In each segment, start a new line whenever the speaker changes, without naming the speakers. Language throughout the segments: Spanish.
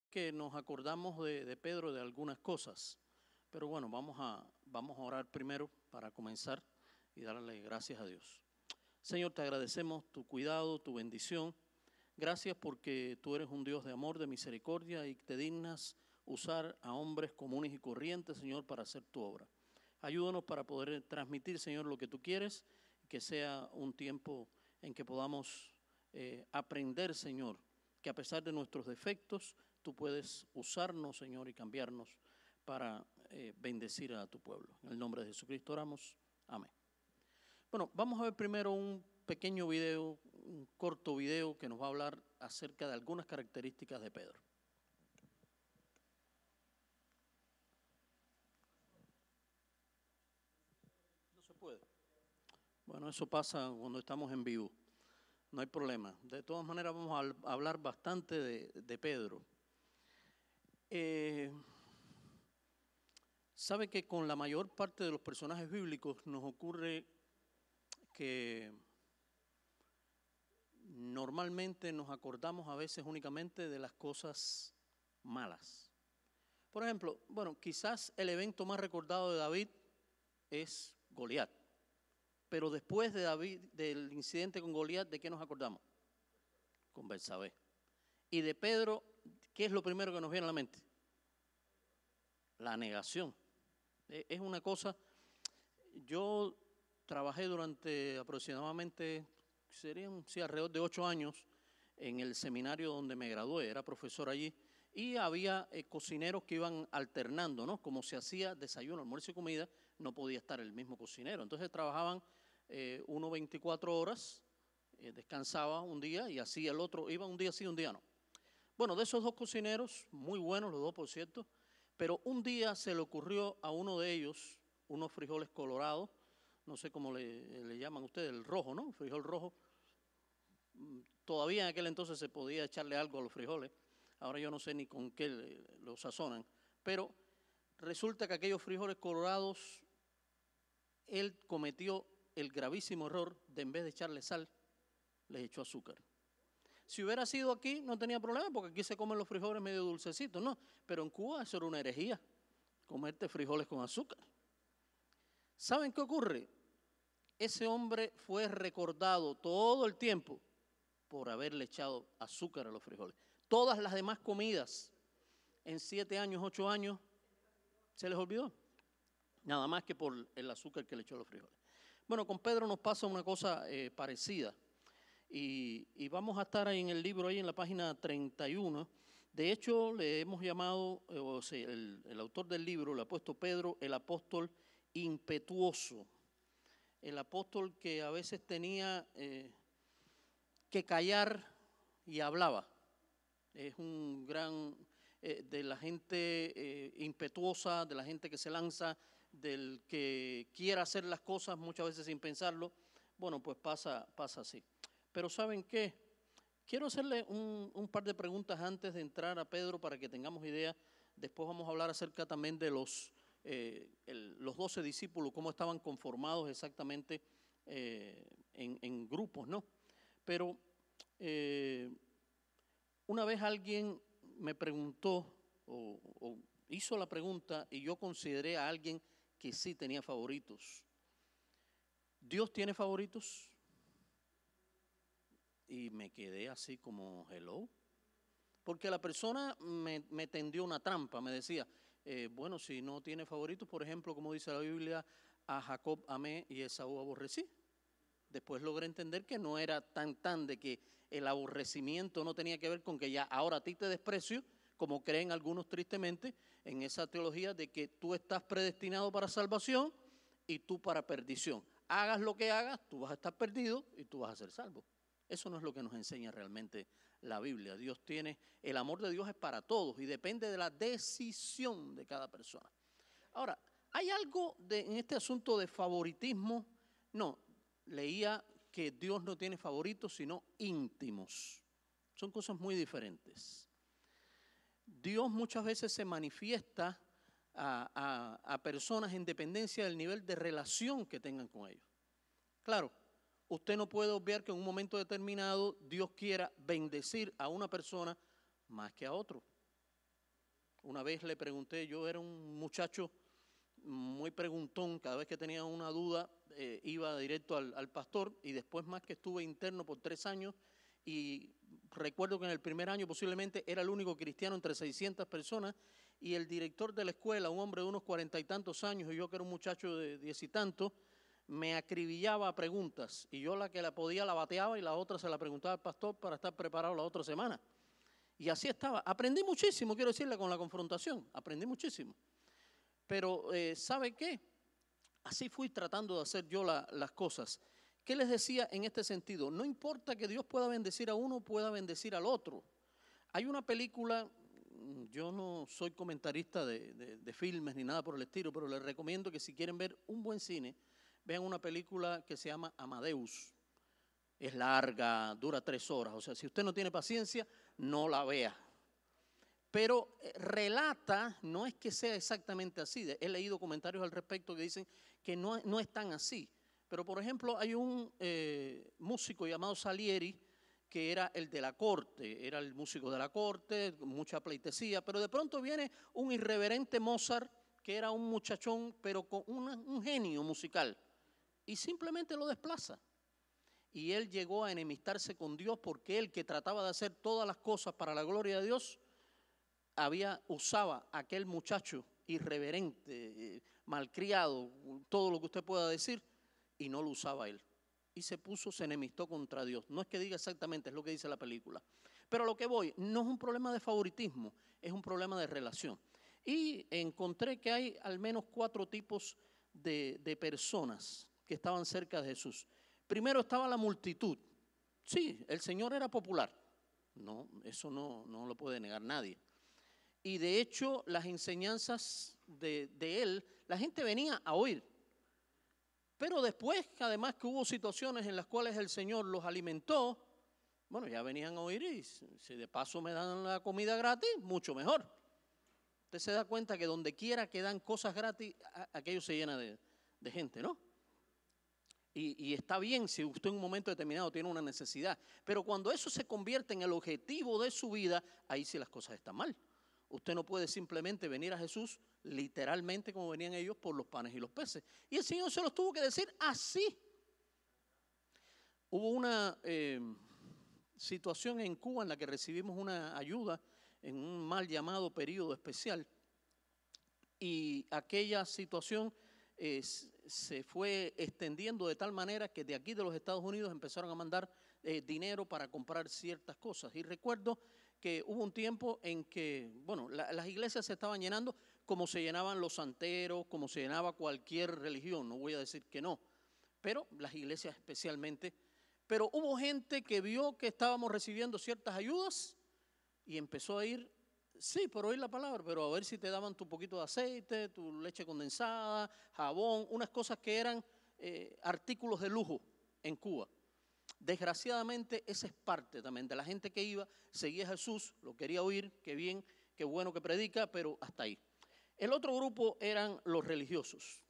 que nos acordamos de Pedro de algunas cosas, pero bueno, vamos a orar primero para comenzar y darle gracias a Dios. Señor, te agradecemos tu cuidado, tu bendición. Gracias porque tú eres un Dios de amor, de misericordia y te dignas usar a hombres comunes y corrientes, Señor, para hacer tu obra. Ayúdanos para poder transmitir, Señor, lo que tú quieres, que sea un tiempo en que podamos aprender, Señor, que a pesar de nuestros defectos, tú puedes usarnos, Señor, y cambiarnos para bendecir a tu pueblo. En el nombre de Jesucristo oramos. Amén. Bueno, vamos a ver primero un pequeño video, un corto video que nos va a hablar acerca de algunas características de Pedro. No se puede. Bueno, eso pasa cuando estamos en vivo. No hay problema. De todas maneras, vamos a hablar bastante de Pedro. Sabe que con la mayor parte de los personajes bíblicos nos ocurre que normalmente nos acordamos a veces únicamente de las cosas malas. Por ejemplo, bueno, quizás el evento más recordado de David es Goliat. Pero después de David, del incidente con Goliat, ¿de qué nos acordamos? Con Betsabé. Y de Pedro, ¿qué es lo primero que nos viene a la mente? La negación. Es una cosa, yo trabajé durante aproximadamente, serían alrededor de 8 años en el seminario donde me gradué, era profesor allí, y había cocineros que iban alternando, ¿no? Como se hacía desayuno, almuerzo y comida, no podía estar el mismo cocinero. Entonces trabajaban uno 24 horas, descansaba un día y así el otro, iba un día sí, un día no. Bueno, de esos dos cocineros, muy buenos los dos por cierto, pero un día se le ocurrió a uno de ellos unos frijoles colorados, no sé cómo le llaman ustedes, el rojo, ¿no? Frijol rojo. Todavía en aquel entonces se podía echarle algo a los frijoles, ahora yo no sé ni con qué los sazonan, pero resulta que aquellos frijoles colorados, él cometió el gravísimo error de en vez de echarle sal, les echó azúcar. Si hubiera sido aquí, no tenía problema, porque aquí se comen los frijoles medio dulcecitos, ¿no? Pero en Cuba eso era una herejía, comerte frijoles con azúcar. ¿Saben qué ocurre? Ese hombre fue recordado todo el tiempo por haberle echado azúcar a los frijoles. Todas las demás comidas, en 7 años, 8 años, se les olvidó. Nada más que por el azúcar que le echó a los frijoles. Bueno, con Pedro nos pasa una cosa parecida. Y vamos a estar ahí en el libro, ahí en la página 31. De hecho, le hemos llamado, o sea, el autor del libro le ha puesto Pedro el apóstol impetuoso. El apóstol que a veces tenía que callar y hablaba. Es un gran, de la gente impetuosa, de la gente que se lanza, del que quiere hacer las cosas muchas veces sin pensarlo. Bueno, pues pasa así. Pero ¿saben qué? Quiero hacerle un par de preguntas antes de entrar a Pedro para que tengamos idea. Después vamos a hablar acerca también de los 12 discípulos, cómo estaban conformados exactamente en grupos, ¿no? Pero una vez alguien me preguntó o hizo la pregunta y yo consideré a alguien que sí tenía favoritos. ¿Dios tiene favoritos? Y me quedé así como, hello. Porque la persona me tendió una trampa, me decía, bueno, si no tiene favoritos, por ejemplo, como dice la Biblia, a Jacob amé y a Esaú aborrecí. Después logré entender que no era tan de que el aborrecimiento no tenía que ver con que ya ahora a ti te desprecio, como creen algunos tristemente, en esa teología de que tú estás predestinado para salvación y tú para perdición. Hagas lo que hagas, tú vas a estar perdido y tú vas a ser salvo. Eso no es lo que nos enseña realmente la Biblia. Dios tiene, el amor de Dios es para todos y depende de la decisión de cada persona. Ahora, ¿hay algo en este asunto de favoritismo? No, leía que Dios no tiene favoritos, sino íntimos. Son cosas muy diferentes. Dios muchas veces se manifiesta a personas en dependencia del nivel de relación que tengan con ellos. Claro, usted no puede obviar que en un momento determinado Dios quiera bendecir a una persona más que a otro. Una vez le pregunté, yo era un muchacho muy preguntón, cada vez que tenía una duda iba directo al pastor, y después más que estuve interno por 3 años, y recuerdo que en el primer año posiblemente era el único cristiano entre 600 personas, y el director de la escuela, un hombre de unos 40 y tantos años, y yo que era un muchacho de 10 y tantos, me acribillaba a preguntas, y yo la que la podía la bateaba y la otra se la preguntaba al pastor para estar preparado la otra semana. Y así estaba. Aprendí muchísimo, quiero decirle, con la confrontación, aprendí muchísimo. Pero, ¿sabe qué? Así fui tratando de hacer yo las cosas. ¿Qué les decía en este sentido? No importa que Dios pueda bendecir a uno, pueda bendecir al otro. Hay una película, yo no soy comentarista de filmes ni nada por el estilo, pero les recomiendo que si quieren ver un buen cine, vean una película que se llama Amadeus. Es larga, dura 3 horas, o sea, si usted no tiene paciencia, no la vea. Pero relata, no es que sea exactamente así, he leído comentarios al respecto que dicen que no es tan así. Pero por ejemplo hay un músico llamado Salieri, que era el de la corte, era el músico de la corte, mucha pleitesía, pero de pronto viene un irreverente Mozart, que era un muchachón, pero con un genio musical, y simplemente lo desplaza. Y él llegó a enemistarse con Dios porque él, que trataba de hacer todas las cosas para la gloria de Dios, usaba a aquel muchacho irreverente, malcriado, todo lo que usted pueda decir, y no lo usaba él. Y se enemistó contra Dios. No es que diga exactamente, es lo que dice la película. Pero a lo que voy, no es un problema de favoritismo, es un problema de relación. Y encontré que hay al menos 4 tipos de personas que estaban cerca de Jesús. Primero estaba la multitud. Sí, el Señor era popular. No, eso no lo puede negar nadie. Y de hecho, las enseñanzas de él, la gente venía a oír. Pero después, además que hubo situaciones en las cuales el Señor los alimentó, bueno, ya venían a oír, y si de paso me dan la comida gratis, mucho mejor. Usted se da cuenta que donde quiera que dan cosas gratis, aquello se llena de gente, ¿no? Y está bien si usted en un momento determinado tiene una necesidad, pero cuando eso se convierte en el objetivo de su vida, ahí sí las cosas están mal. Usted no puede simplemente venir a Jesús literalmente como venían ellos por los panes y los peces. Y el Señor se los tuvo que decir así. Hubo una situación en Cuba en la que recibimos una ayuda en un mal llamado periodo especial, y aquella situación se fue extendiendo de tal manera que de aquí de los Estados Unidos empezaron a mandar dinero para comprar ciertas cosas. Y recuerdo que hubo un tiempo en que, bueno, las iglesias se estaban llenando como se llenaban los santeros, como se llenaba cualquier religión, no voy a decir que no, pero las iglesias especialmente. Pero hubo gente que vio que estábamos recibiendo ciertas ayudas y empezó a ir, sí, por oír la palabra, pero a ver si te daban tu poquito de aceite, tu leche condensada, jabón, unas cosas que eran artículos de lujo en Cuba. Desgraciadamente esa es parte también de la gente que iba, seguía a Jesús, lo quería oír, qué bien, qué bueno que predica, pero hasta ahí. El otro grupo eran los religiosos.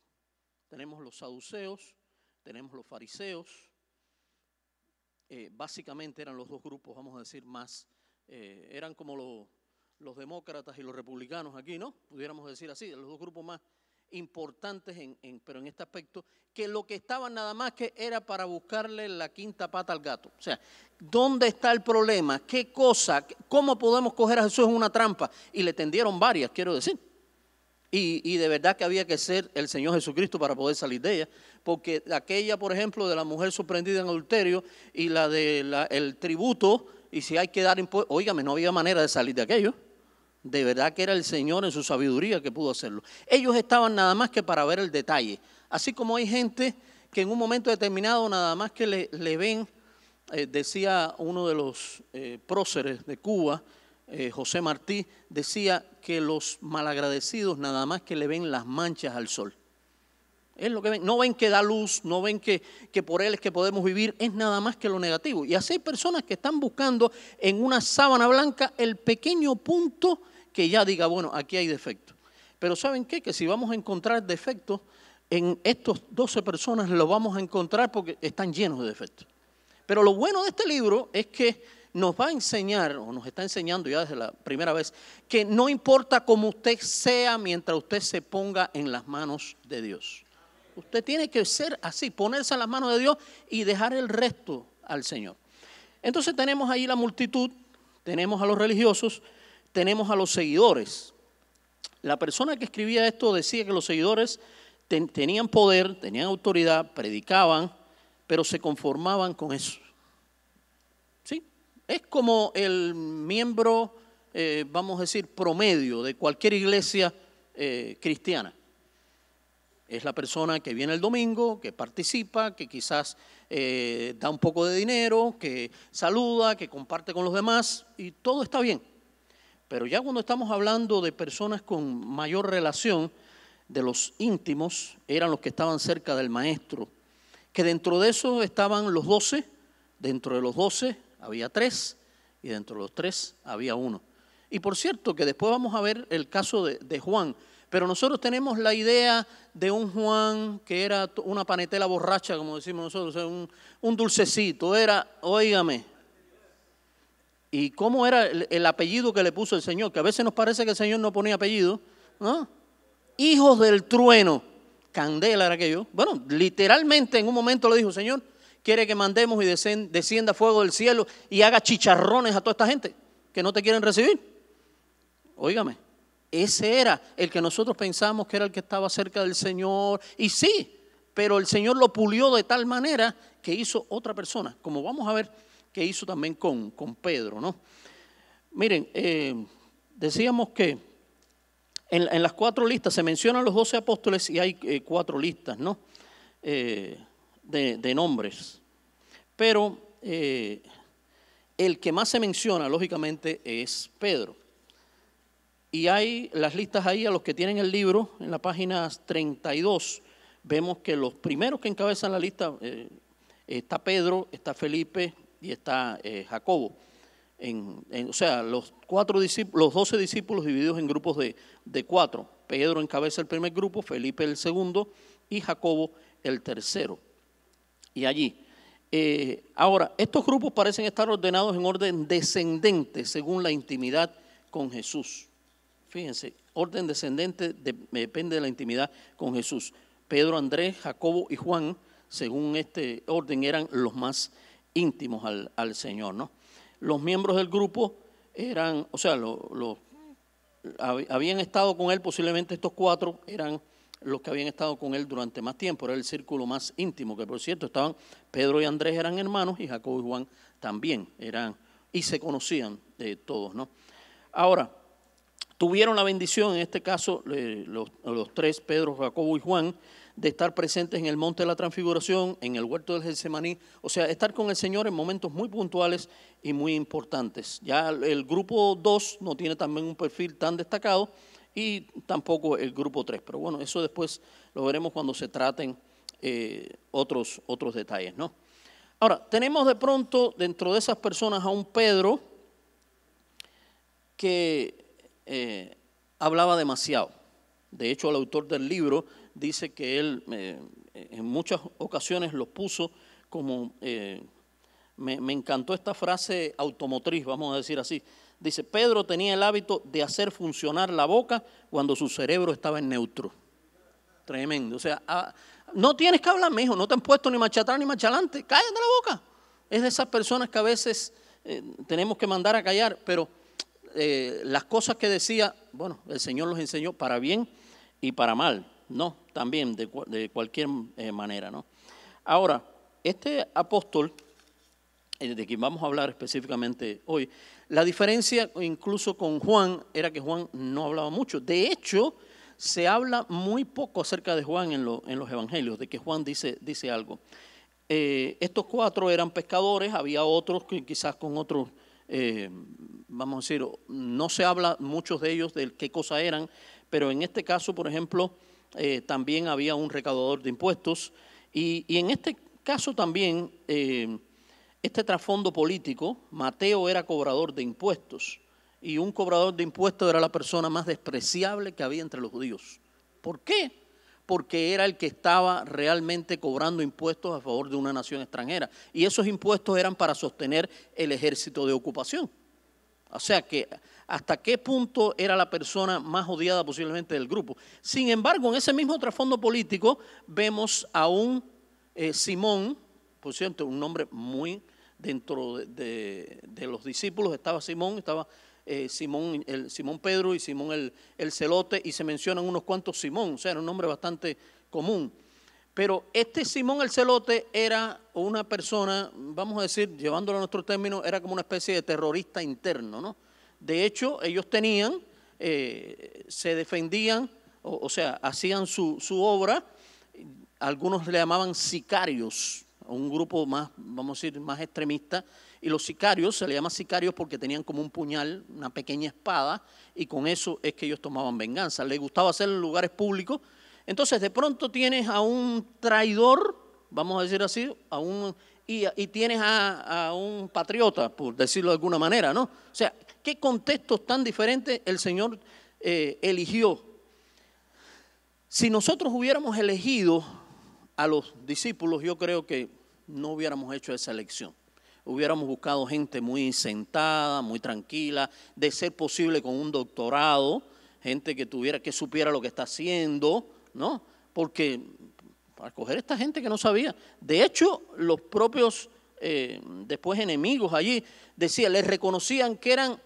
Tenemos los saduceos, tenemos los fariseos. Básicamente eran los 2 grupos, vamos a decir, más, eran como los demócratas y los republicanos aquí, ¿no? Pudiéramos decir así, los 2 grupos más importantes, pero en este aspecto, que lo que estaban nada más que era para buscarle la quinta pata al gato. O sea, ¿dónde está el problema? ¿Qué cosa? ¿Cómo podemos coger a Jesús en una trampa? Y le tendieron varias, quiero decir. Y de verdad que había que ser el Señor Jesucristo para poder salir de ella, porque aquella, por ejemplo, de la mujer sorprendida en adulterio y la el tributo, y si hay que dar impuestos, óigame, no había manera de salir de aquello. De verdad que era el Señor en su sabiduría que pudo hacerlo. Ellos estaban nada más que para ver el detalle. Así como hay gente que en un momento determinado nada más que le ven, decía uno de los próceres de Cuba, José Martí, decía que los malagradecidos nada más que le ven las manchas al sol. Es lo que ven. No ven que da luz, no ven que por él es que podemos vivir, es nada más que lo negativo. Y así hay personas que están buscando en una sábana blanca el pequeño punto que ya diga, bueno, aquí hay defecto. Pero ¿saben qué? Que si vamos a encontrar defectos, en estos 12 personas lo vamos a encontrar porque están llenos de defectos. Pero lo bueno de este libro es que nos va a enseñar, o nos está enseñando ya desde la primera vez, que no importa cómo usted sea mientras usted se ponga en las manos de Dios. Usted tiene que ser así, ponerse en las manos de Dios y dejar el resto al Señor. Entonces tenemos ahí la multitud, tenemos a los religiosos, tenemos a los seguidores. La persona que escribía esto decía que los seguidores tenían poder, tenían autoridad, predicaban, pero se conformaban con eso. ¿Sí? Es como el miembro, vamos a decir, promedio de cualquier iglesia cristiana. Es la persona que viene el domingo, que participa, que quizás da un poco de dinero, que saluda, que comparte con los demás y todo está bien. Pero ya cuando estamos hablando de personas con mayor relación, de los íntimos, eran los que estaban cerca del maestro, que dentro de eso estaban los 12, dentro de los 12 había 3 y dentro de los 3 había 1. Y por cierto que después vamos a ver el caso de Juan, pero nosotros tenemos la idea de un Juan que era una panetela borracha, como decimos nosotros, o sea, un dulcecito, era, óigame. ¿Y cómo era el apellido que le puso el Señor? Que a veces nos parece que el Señor no ponía apellido, ¿no? Hijos del trueno, candela era aquello. Bueno, literalmente en un momento le dijo, Señor, quiere que mandemos y descienda fuego del cielo y haga chicharrones a toda esta gente que no te quieren recibir. Óigame, ese era el que nosotros pensamos que era el que estaba cerca del Señor. Y sí, pero el Señor lo pulió de tal manera que hizo otra persona, como vamos a ver que hizo también con Pedro, ¿no? Miren, decíamos que en las 4 listas se mencionan los 12 apóstoles y hay 4 listas, ¿no? De nombres. Pero el que más se menciona, lógicamente, es Pedro. Y hay las listas ahí, a los que tienen el libro, en la página 32, vemos que los primeros que encabezan la lista, está Pedro, está Felipe y está Jacobo. O sea, los 12 discípulos divididos en grupos de 4. Pedro encabeza el primer grupo, Felipe el segundo y Jacobo el tercero. Y allí. Ahora, estos grupos parecen estar ordenados en orden descendente según la intimidad con Jesús. Fíjense, orden descendente depende de la intimidad con Jesús. Pedro, Andrés, Jacobo y Juan, según este orden, eran los más íntimos al Señor, ¿no? Los miembros del grupo eran, o sea, habían estado con él, posiblemente estos 4 eran los que habían estado con él durante más tiempo, era el círculo más íntimo, que por cierto estaban, Pedro y Andrés eran hermanos y Jacobo y Juan también eran, y se conocían todos, ¿no? Ahora, tuvieron la bendición, en este caso, los 3, Pedro, Jacobo y Juan, de estar presentes en el monte de la transfiguración, en el huerto del Getsemaní, o sea, estar con el Señor en momentos muy puntuales y muy importantes. Ya el grupo 2 no tiene también un perfil tan destacado y tampoco el grupo 3, pero bueno, eso después lo veremos cuando se traten otros detalles, ¿no? Ahora, tenemos de pronto dentro de esas personas a un Pedro que hablaba demasiado. De hecho, el autor del libro dice que él en muchas ocasiones lo puso como, me encantó esta frase automotriz, vamos a decir así. Dice, Pedro tenía el hábito de hacer funcionar la boca cuando su cerebro estaba en neutro. Tremendo. O sea, no tienes que hablar, mijo, no te han puesto ni marcha atrás ni marcha adelante, cállate la boca. Es de esas personas que a veces tenemos que mandar a callar, pero las cosas que decía, bueno, el Señor los enseñó para bien y para mal, no, también de cualquier manera, ¿no? Ahora, este apóstol, de quien vamos a hablar específicamente hoy, la diferencia incluso con Juan era que Juan no hablaba mucho. De hecho, se habla muy poco acerca de Juan en los evangelios, de que Juan dice algo. Estos 4 eran pescadores, había otros que quizás con otros, vamos a decir, no se habla muchos de ellos de qué cosa eran, pero en este caso, por ejemplo, también había un recaudador de impuestos y en este caso también, este trasfondo político, Mateo era cobrador de impuestos y un cobrador de impuestos era la persona más despreciable que había entre los judíos. ¿Por qué? porque era el que estaba realmente cobrando impuestos a favor de una nación extranjera. Y esos impuestos eran para sostener el ejército de ocupación. O sea que hasta qué punto era la persona más odiada posiblemente del grupo. Sin embargo, en ese mismo trasfondo político vemos a un Simón, por cierto, un nombre muy dentro de los discípulos, estaba Simón, estaba Simón Pedro y Simón el Celote, y se mencionan unos cuantos Simón, o sea, era un nombre bastante común. Pero este Simón el Celote era una persona, vamos a decir, llevándolo a nuestro término, era como una especie de terrorista interno, ¿no? De hecho, ellos tenían, se defendían, o sea, hacían su obra, algunos le llamaban sicarios, un grupo más, vamos a decir, más extremista, y los sicarios, se le llama sicarios porque tenían como un puñal, una pequeña espada, y con eso es que ellos tomaban venganza. Les gustaba hacerlo en lugares públicos. Entonces, de pronto tienes a un traidor, vamos a decir así, y tienes a un patriota, por decirlo de alguna manera, ¿no? O sea, ¿qué contextos tan diferentes el Señor eligió? Si nosotros hubiéramos elegido a los discípulos, yo creo que no hubiéramos hecho esa elección. Hubiéramos buscado gente muy sentada, muy tranquila, de ser posible con un doctorado, gente que supiera lo que está haciendo, ¿no? Porque para coger esta gente que no sabía. De hecho, los propios después enemigos allí decían, les reconocían que eran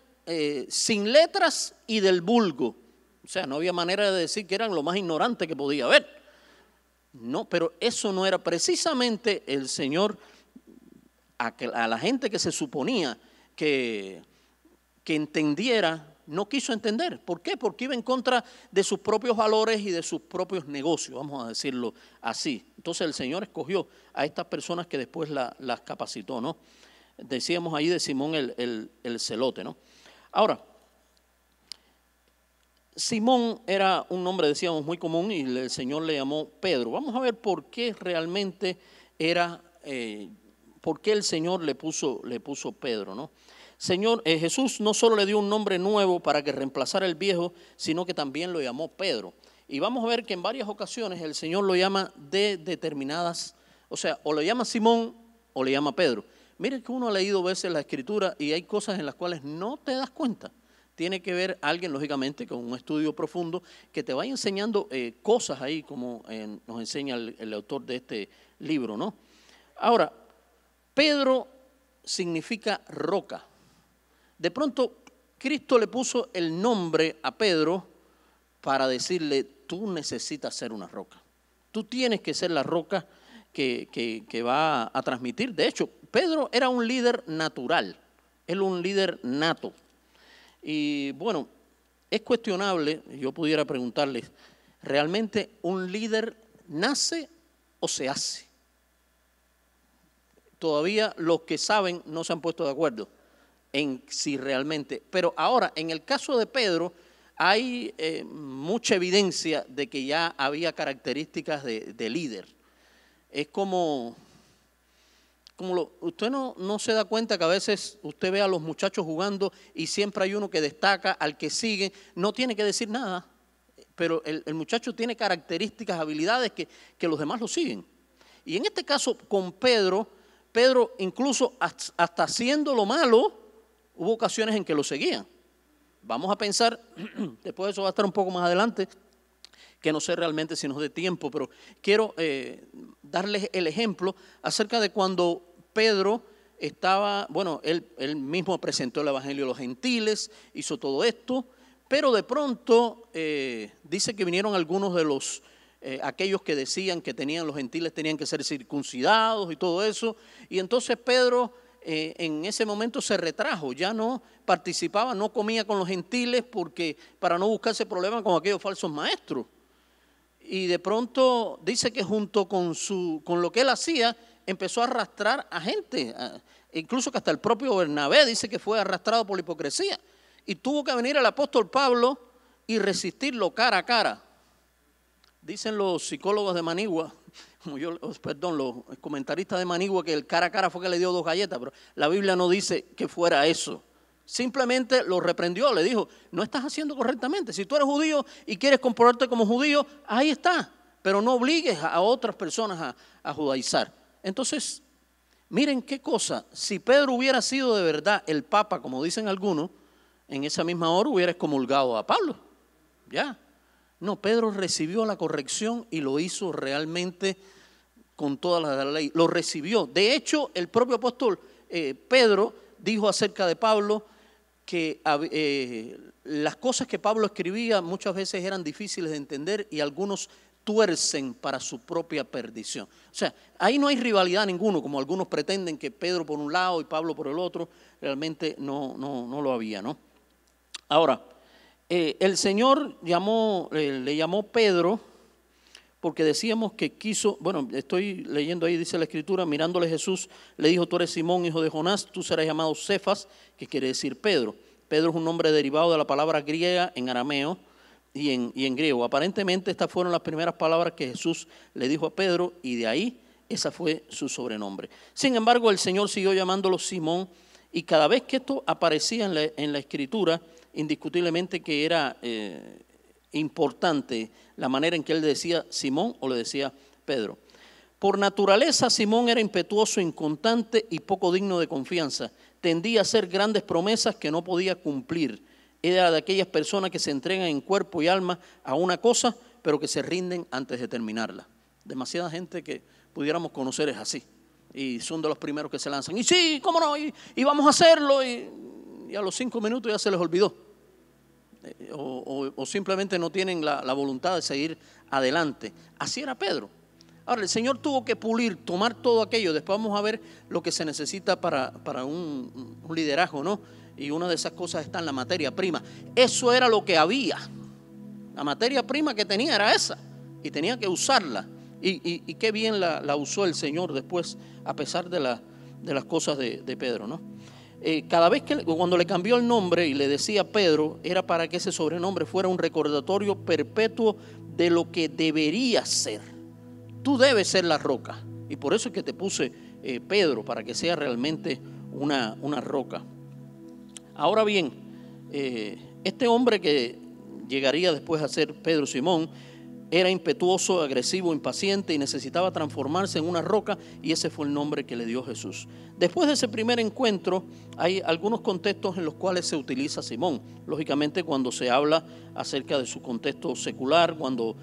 sin letras y del vulgo. O sea, no había manera de decir que eran lo más ignorante que podía haber. No, pero eso no era precisamente el Señor a la gente que se suponía que entendiera, no quiso entender. ¿Por qué? Porque iba en contra de sus propios valores y de sus propios negocios, vamos a decirlo así. Entonces el Señor escogió a estas personas que después las capacitó, ¿no? Decíamos ahí de Simón el Celote, ¿no? Ahora, Simón era un nombre, decíamos, muy común y el Señor le llamó Pedro. Vamos a ver por qué realmente era, por qué el Señor le puso Pedro, ¿no? Jesús no solo le dio un nombre nuevo para que reemplazara el viejo, sino que también lo llamó Pedro. Y vamos a ver que en varias ocasiones el Señor lo llama de determinadas, o sea, o le llama Simón o le llama Pedro. Miren que uno ha leído veces la Escritura y hay cosas en las cuales no te das cuenta. Tiene que ver alguien, lógicamente, con un estudio profundo que te vaya enseñando cosas ahí, como nos enseña el autor de este libro, ¿no? Ahora, Pedro significa roca. De pronto, Cristo le puso el nombre a Pedro para decirle, tú necesitas ser una roca. Tú tienes que ser la roca que va a transmitir. De hecho, Pedro era un líder natural, él un líder nato. Y bueno, es cuestionable, yo pudiera preguntarles, ¿realmente un líder nace o se hace? Todavía los que saben no se han puesto de acuerdo en si realmente. Pero ahora, en el caso de Pedro, hay mucha evidencia de que ya había características de líder. Es como usted no se da cuenta que a veces usted ve a los muchachos jugando y siempre hay uno que destaca, al que sigue, no tiene que decir nada, pero el muchacho tiene características, habilidades que los demás lo siguen. Y en este caso con Pedro incluso hasta haciendo lo malo, hubo ocasiones en que lo seguían. Vamos a pensar, después de eso va a estar un poco más adelante, que no sé realmente si nos dé tiempo, pero quiero darles el ejemplo acerca de cuando Pedro estaba, bueno, él mismo presentó el Evangelio a los gentiles, hizo todo esto, pero de pronto dice que vinieron algunos de aquellos que decían que los gentiles tenían que ser circuncidados y todo eso, y entonces Pedro en ese momento se retrajo, ya no participaba, no comía con los gentiles para no buscarse problemas con aquellos falsos maestros. Y de pronto dice que junto con lo que él hacía, empezó a arrastrar a gente, incluso que hasta el propio Bernabé dice que fue arrastrado por la hipocresía. Y tuvo que venir el apóstol Pablo y resistirlo cara a cara. Dicen los psicólogos de Manigua, los comentaristas de Manigua, que el cara a cara fue que le dio 2 galletas, pero la Biblia no dice que fuera eso. Simplemente lo reprendió, le dijo, no estás haciendo correctamente. Si tú eres judío y quieres comportarte como judío, ahí está. pero no obligues a otras personas a judaizar. Entonces, miren qué cosa, si Pedro hubiera sido de verdad el Papa, como dicen algunos, en esa misma hora hubiera excomulgado a Pablo. Ya. No, Pedro recibió la corrección y lo hizo realmente con toda la ley. Lo recibió. De hecho, el propio apóstol Pedro dijo acerca de Pablo que las cosas que Pablo escribía muchas veces eran difíciles de entender y algunos tuercen para su propia perdición. O sea, ahí no hay rivalidad ninguno, como algunos pretenden que Pedro por un lado y Pablo por el otro. Realmente no lo había, ¿no? Ahora, el Señor le llamó Pedro porque decíamos que quiso, bueno, estoy leyendo ahí, dice la Escritura, mirándole Jesús, le dijo: tú eres Simón, hijo de Jonás, tú serás llamado Cefas, que quiere decir Pedro. Pedro es un nombre derivado de la palabra griega en arameo y en griego. Aparentemente estas fueron las primeras palabras que Jesús le dijo a Pedro y de ahí esa fue su sobrenombre. Sin embargo, el Señor siguió llamándolo Simón y cada vez que esto aparecía en la Escritura, indiscutiblemente que era importante la manera en que él decía Simón o le decía Pedro. Por naturaleza, Simón era impetuoso, inconstante y poco digno de confianza. Tendía a hacer grandes promesas que no podía cumplir. Era de aquellas personas que se entregan en cuerpo y alma a una cosa, pero que se rinden antes de terminarla. Demasiada gente que pudiéramos conocer es así. Y son de los primeros que se lanzan. Y sí, cómo no, y vamos a hacerlo. Y a los 5 minutos ya se les olvidó. O simplemente no tienen la voluntad de seguir adelante. Así era Pedro. Ahora, el Señor tuvo que pulir, tomar todo aquello. Después vamos a ver lo que se necesita para un liderazgo, ¿no? Y una de esas cosas está en la materia prima. Eso era lo que había. La materia prima que tenía era esa. Y tenía que usarla. Y qué bien la usó el Señor después, a pesar de las cosas de Pedro, ¿no? Cada vez cuando le cambió el nombre y le decía Pedro, era para que ese sobrenombre fuera un recordatorio perpetuo de lo que deberías ser. Tú debes ser la roca. Y por eso es que te puse Pedro, para que sea realmente una roca. Ahora bien, este hombre que llegaría después a ser Pedro Simón, era impetuoso, agresivo, impaciente y necesitaba transformarse en una roca, y ese fue el nombre que le dio Jesús. Después de ese primer encuentro hay algunos contextos en los cuales se utiliza Simón. Lógicamente, cuando se habla acerca de su contexto secular, cuando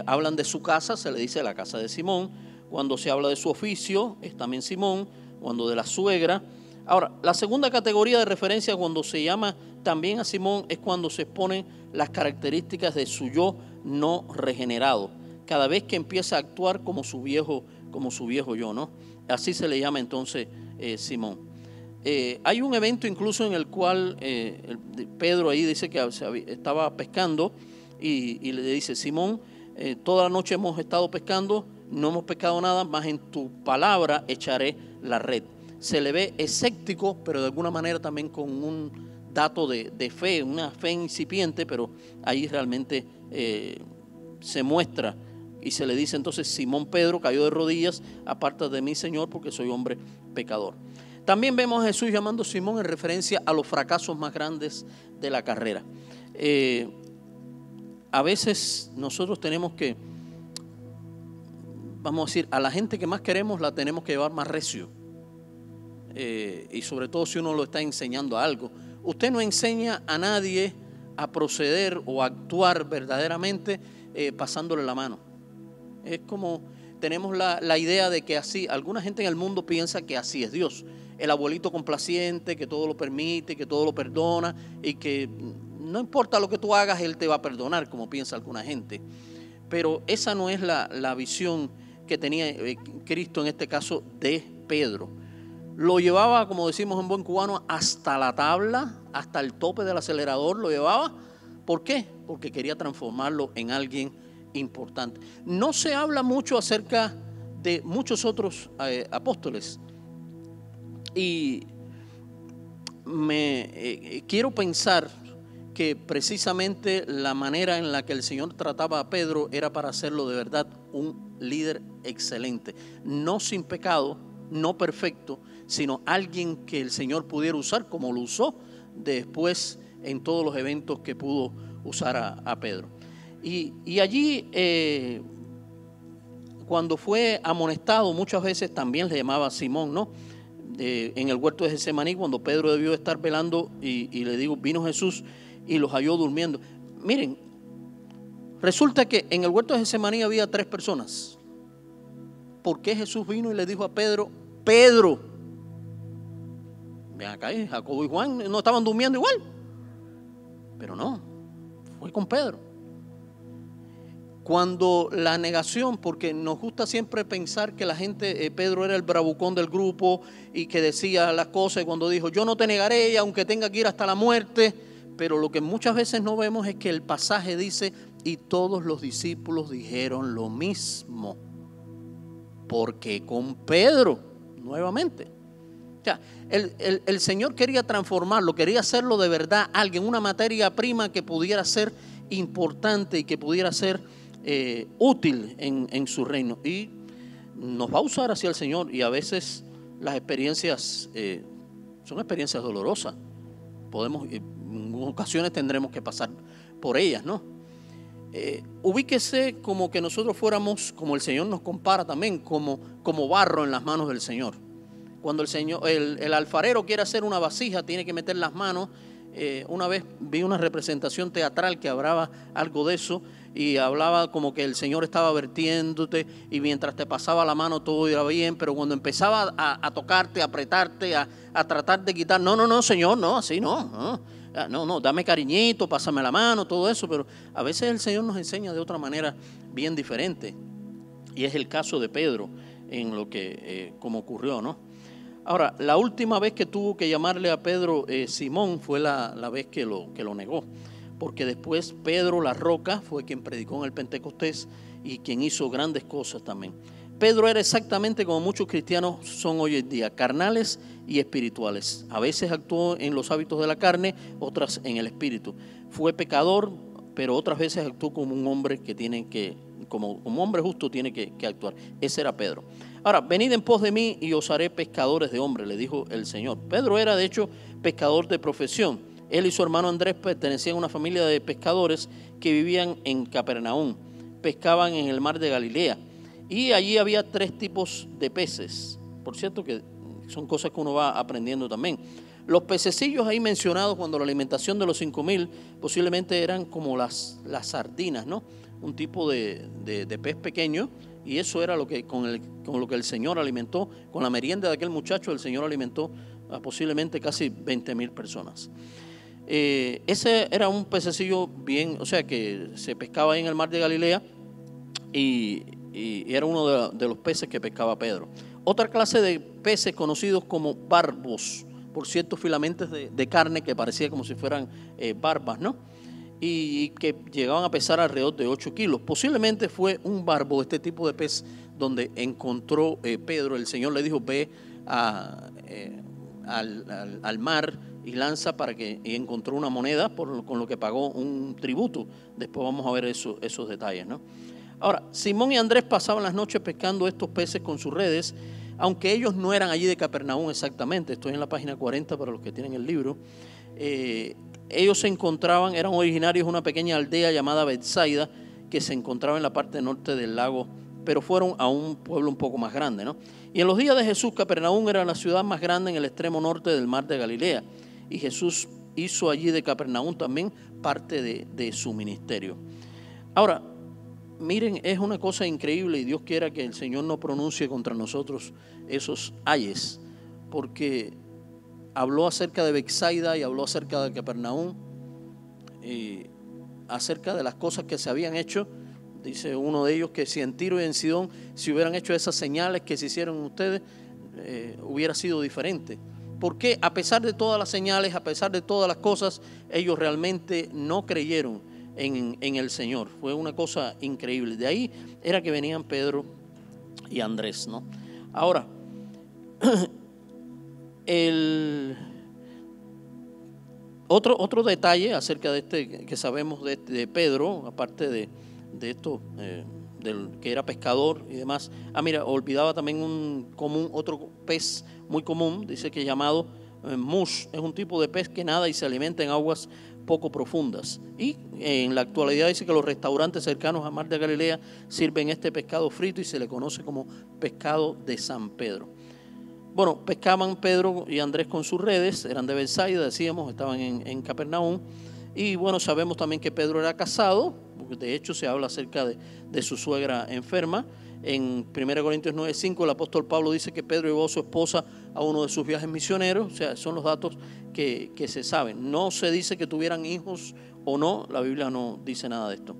hablan de su casa, se le dice la casa de Simón. Cuando se habla de su oficio, es también Simón. Cuando de la suegra. Ahora, la segunda categoría de referencia cuando se llama también a Simón es cuando se exponen las características de su yo no regenerado, cada vez que empieza a actuar como su viejo yo, ¿no? Así se le llama entonces Simón. Hay un evento incluso en el cual Pedro ahí dice que estaba pescando y le dice: Simón, toda la noche hemos estado pescando, no hemos pescado nada, mas en tu palabra echaré la red. Se le ve escéptico, pero de alguna manera también con un dato de fe, una fe incipiente, pero ahí realmente se muestra y se le dice entonces: Simón Pedro cayó de rodillas, aparta de mí, Señor, porque soy hombre pecador. También vemos a Jesús llamando Simón en referencia a los fracasos más grandes de la carrera. A veces nosotros tenemos que, vamos a decir, a la gente que más queremos la tenemos que llevar más recio. Y sobre todo si uno lo está enseñando algo. Usted no enseña a nadie a proceder o a actuar verdaderamente pasándole la mano. Es como tenemos la idea de que así, alguna gente en el mundo piensa que así es Dios. El abuelito complaciente que todo lo permite, que todo lo perdona y que no importa lo que tú hagas, Él te va a perdonar, como piensa alguna gente. Pero esa no es la visión que tenía Cristo en este caso de Pedro. Lo llevaba, como decimos en buen cubano, hasta la tabla, hasta el tope del acelerador lo llevaba. ¿Por qué? Porque quería transformarlo en alguien importante. No se habla mucho acerca de muchos otros apóstoles. Y quiero pensar que precisamente la manera en la que el Señor trataba a Pedro era para hacerlo de verdad un líder excelente. No sin pecado, no perfecto, sino alguien que el Señor pudiera usar como lo usó después en todos los eventos que pudo usar a Pedro. Y allí cuando fue amonestado, muchas veces también le llamaba Simón, ¿no? En el huerto de Getsemaní, cuando Pedro debió estar velando y le digo, vino Jesús y los halló durmiendo. Miren, resulta que en el huerto de Getsemaní había 3 personas. ¿Por qué Jesús vino y le dijo a Pedro, Pedro? Ven acá, Jacobo y Juan no estaban durmiendo igual. Pero no, fue con Pedro. Cuando la negación, porque nos gusta siempre pensar que la gente, Pedro era el bravucón del grupo y que decía las cosas, y cuando dijo, yo no te negaré, aunque tenga que ir hasta la muerte. Pero lo que muchas veces no vemos es que el pasaje dice, y todos los discípulos dijeron lo mismo. Porque con Pedro, nuevamente. O sea, el Señor quería transformarlo, quería hacerlo de verdad alguien, una materia prima que pudiera ser importante y que pudiera ser útil en su reino. Y nos va a usar hacia el Señor, y a veces las experiencias son experiencias dolorosas. En ocasiones tendremos que pasar por ellas, ¿no? Ubíquese como que nosotros fuéramos, como el Señor nos compara también, como barro en las manos del Señor. Cuando el alfarero quiere hacer una vasija, tiene que meter las manos. Una vez vi una representación teatral que hablaba algo de eso, y hablaba como que el Señor estaba vertiéndote, y mientras te pasaba la mano todo iba bien, pero cuando empezaba a tocarte, a apretarte, a tratar de quitar, no, Señor, no, así no, dame cariñito, pásame la mano, todo eso. Pero a veces el Señor nos enseña de otra manera bien diferente, y es el caso de Pedro en lo que como ocurrió, ¿no? Ahora, la última vez que tuvo que llamarle a Pedro Simón fue la vez que lo negó, porque después Pedro la roca fue quien predicó en el Pentecostés y quien hizo grandes cosas también. Pedro era exactamente como muchos cristianos son hoy en día, carnales y espirituales. A veces actuó en los hábitos de la carne, otras en el espíritu. Fue pecador, pero otras veces actuó como un hombre como hombre justo tiene que actuar. Ese era Pedro. Ahora, venid en pos de mí y os haré pescadores de hombres, le dijo el Señor. Pedro era de hecho pescador de profesión. Él y su hermano Andrés pertenecían a una familia de pescadores que vivían en Capernaum. Pescaban en el mar de Galilea. Y allí había 3 tipos de peces. Por cierto que son cosas que uno va aprendiendo también. Los pececillos ahí mencionados cuando la alimentación de los 5,000 posiblemente eran como las sardinas, ¿no? Un tipo de pez pequeño, y eso era con lo que el Señor alimentó. Con la merienda de aquel muchacho el Señor alimentó a posiblemente casi 20,000 personas. Ese era un pececillo bien, o sea que se pescaba ahí en el mar de Galilea, y era uno de los peces que pescaba Pedro. Otra clase de peces conocidos como barbos, por ciertos filamentos de carne que parecía como si fueran barbas, ¿no? Y que llegaban a pesar alrededor de 8 kilos. Posiblemente fue un barbo, este tipo de pez, donde encontró Pedro. El Señor le dijo, ve al mar y lanza y encontró una moneda con lo que pagó un tributo. Después vamos a ver esos detalles, ¿no? Ahora, Simón y Andrés pasaban las noches pescando estos peces con sus redes, aunque ellos no eran allí de Capernaum exactamente. Estoy en la página 40 para los que tienen el libro. Ellos eran originarios de una pequeña aldea llamada Betsaida, que se encontraba en la parte norte del lago, pero fueron a un pueblo un poco más grande, ¿no? Y en los días de Jesús, Capernaum era la ciudad más grande en el extremo norte del mar de Galilea, y Jesús hizo allí de Capernaum también parte de su ministerio. Ahora, miren, es una cosa increíble, y Dios quiera que el Señor no pronuncie contra nosotros esos ayes, porque habló acerca de Betsaida y habló acerca de Capernaum, acerca de las cosas que se habían hecho. Dice uno de ellos que si en Tiro y en Sidón se hubieran hecho esas señales que se hicieron ustedes, hubiera sido diferente. Porque a pesar de todas las señales, a pesar de todas las cosas, ellos realmente no creyeron en el Señor. Fue una cosa increíble. De ahí era que venían Pedro y Andrés, ¿no? Ahora, otro detalle acerca de que sabemos de Pedro, aparte de esto, del que era pescador y demás. Mira, olvidaba también otro pez muy común, dice que llamado mush, es un tipo de pez que nada y se alimenta en aguas poco profundas. Y en la actualidad dice que los restaurantes cercanos a Mar de Galilea sirven este pescado frito y se le conoce como pescado de San Pedro. Bueno, pescaban Pedro y Andrés con sus redes, eran de Bethsaida, decíamos, estaban en Capernaum. Y bueno, sabemos también que Pedro era casado, porque de hecho se habla acerca de su suegra enferma. En 1 Corintios 9:5 el apóstol Pablo dice que Pedro llevó a su esposa a uno de sus viajes misioneros. O sea, son los datos que se saben. No se dice que tuvieran hijos o no, la Biblia no dice nada de esto.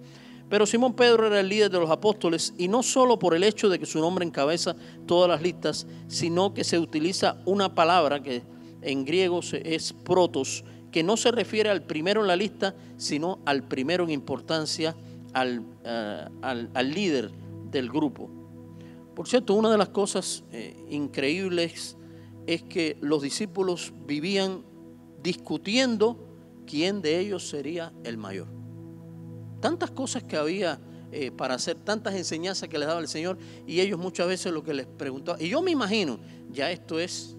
Pero Simón Pedro era el líder de los apóstoles, y no solo por el hecho de que su nombre encabeza todas las listas, sino que se utiliza una palabra que en griego es protos, que no se refiere al primero en la lista, sino al primero en importancia, al líder del grupo. Por cierto, una de las cosas increíbles es que los discípulos vivían discutiendo quién de ellos sería el mayor. Tantas cosas que había para hacer, tantas enseñanzas que les daba el Señor, y ellos muchas veces lo que les preguntaban, y yo me imagino, ya esto es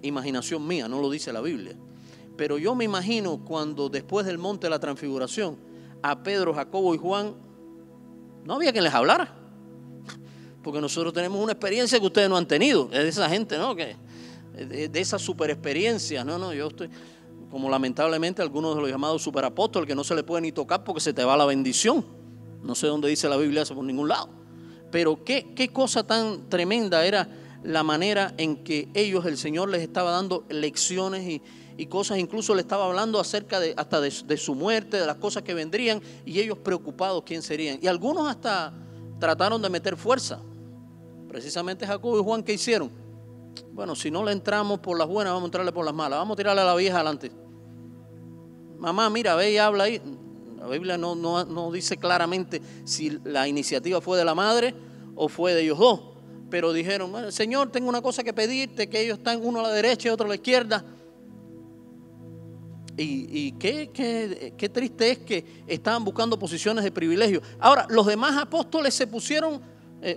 imaginación mía, no lo dice la Biblia, pero yo me imagino cuando después del monte de la transfiguración a Pedro, Jacobo y Juan no había quien les hablara, porque nosotros tenemos una experiencia que ustedes no han tenido, es de esa gente, ¿no? Que de esa super experiencia, no, yo estoy como lamentablemente algunos de los llamados superapóstoles, que no se le puede ni tocar porque se te va la bendición. No sé dónde dice la Biblia eso por ningún lado. Pero qué cosa tan tremenda era la manera en que ellos, el Señor les estaba dando lecciones y cosas, incluso le estaba hablando acerca hasta de su muerte, de las cosas que vendrían, y ellos preocupados quién serían. Y algunos hasta trataron de meter fuerza. Precisamente Jacobo y Juan, ¿qué hicieron? Bueno, si no le entramos por las buenas, vamos a entrarle por las malas. Vamos a tirarle a la vieja adelante. Mamá, mira, ve y habla ahí. La Biblia no dice claramente si la iniciativa fue de la madre o fue de ellos dos. Pero dijeron, bueno, Señor, tengo una cosa que pedirte, que ellos están uno a la derecha y otro a la izquierda. Y qué triste es que estaban buscando posiciones de privilegio. Ahora, los demás apóstoles se pusieron,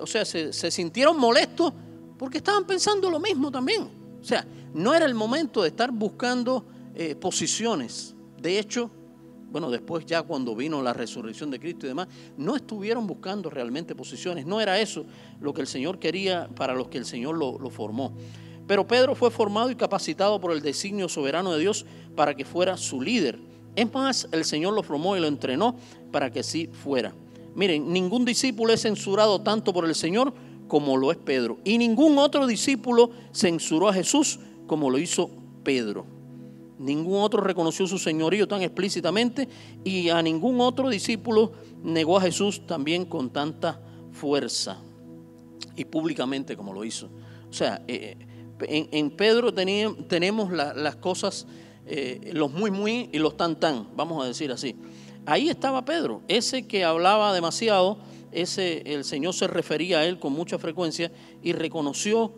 se sintieron molestos porque estaban pensando lo mismo también. O sea, no era el momento de estar buscando posiciones. De hecho, bueno, después ya cuando vino la resurrección de Cristo y demás, no estuvieron buscando realmente posiciones. No era eso lo que el Señor quería para los que el Señor lo formó. Pero Pedro fue formado y capacitado por el designio soberano de Dios para que fuera su líder. Es más, el Señor lo formó y lo entrenó para que así fuera. Miren, ningún discípulo es censurado tanto por el Señor como lo es Pedro. Y ningún otro discípulo censuró a Jesús como lo hizo Pedro. Ningún otro reconoció su señorío tan explícitamente, y a ningún otro discípulo negó a Jesús también con tanta fuerza y públicamente como lo hizo. O sea, en Pedro tenemos las cosas, los muy y los tan, vamos a decir así. Ahí estaba Pedro, ese que hablaba demasiado, el Señor se refería a él con mucha frecuencia y reconoció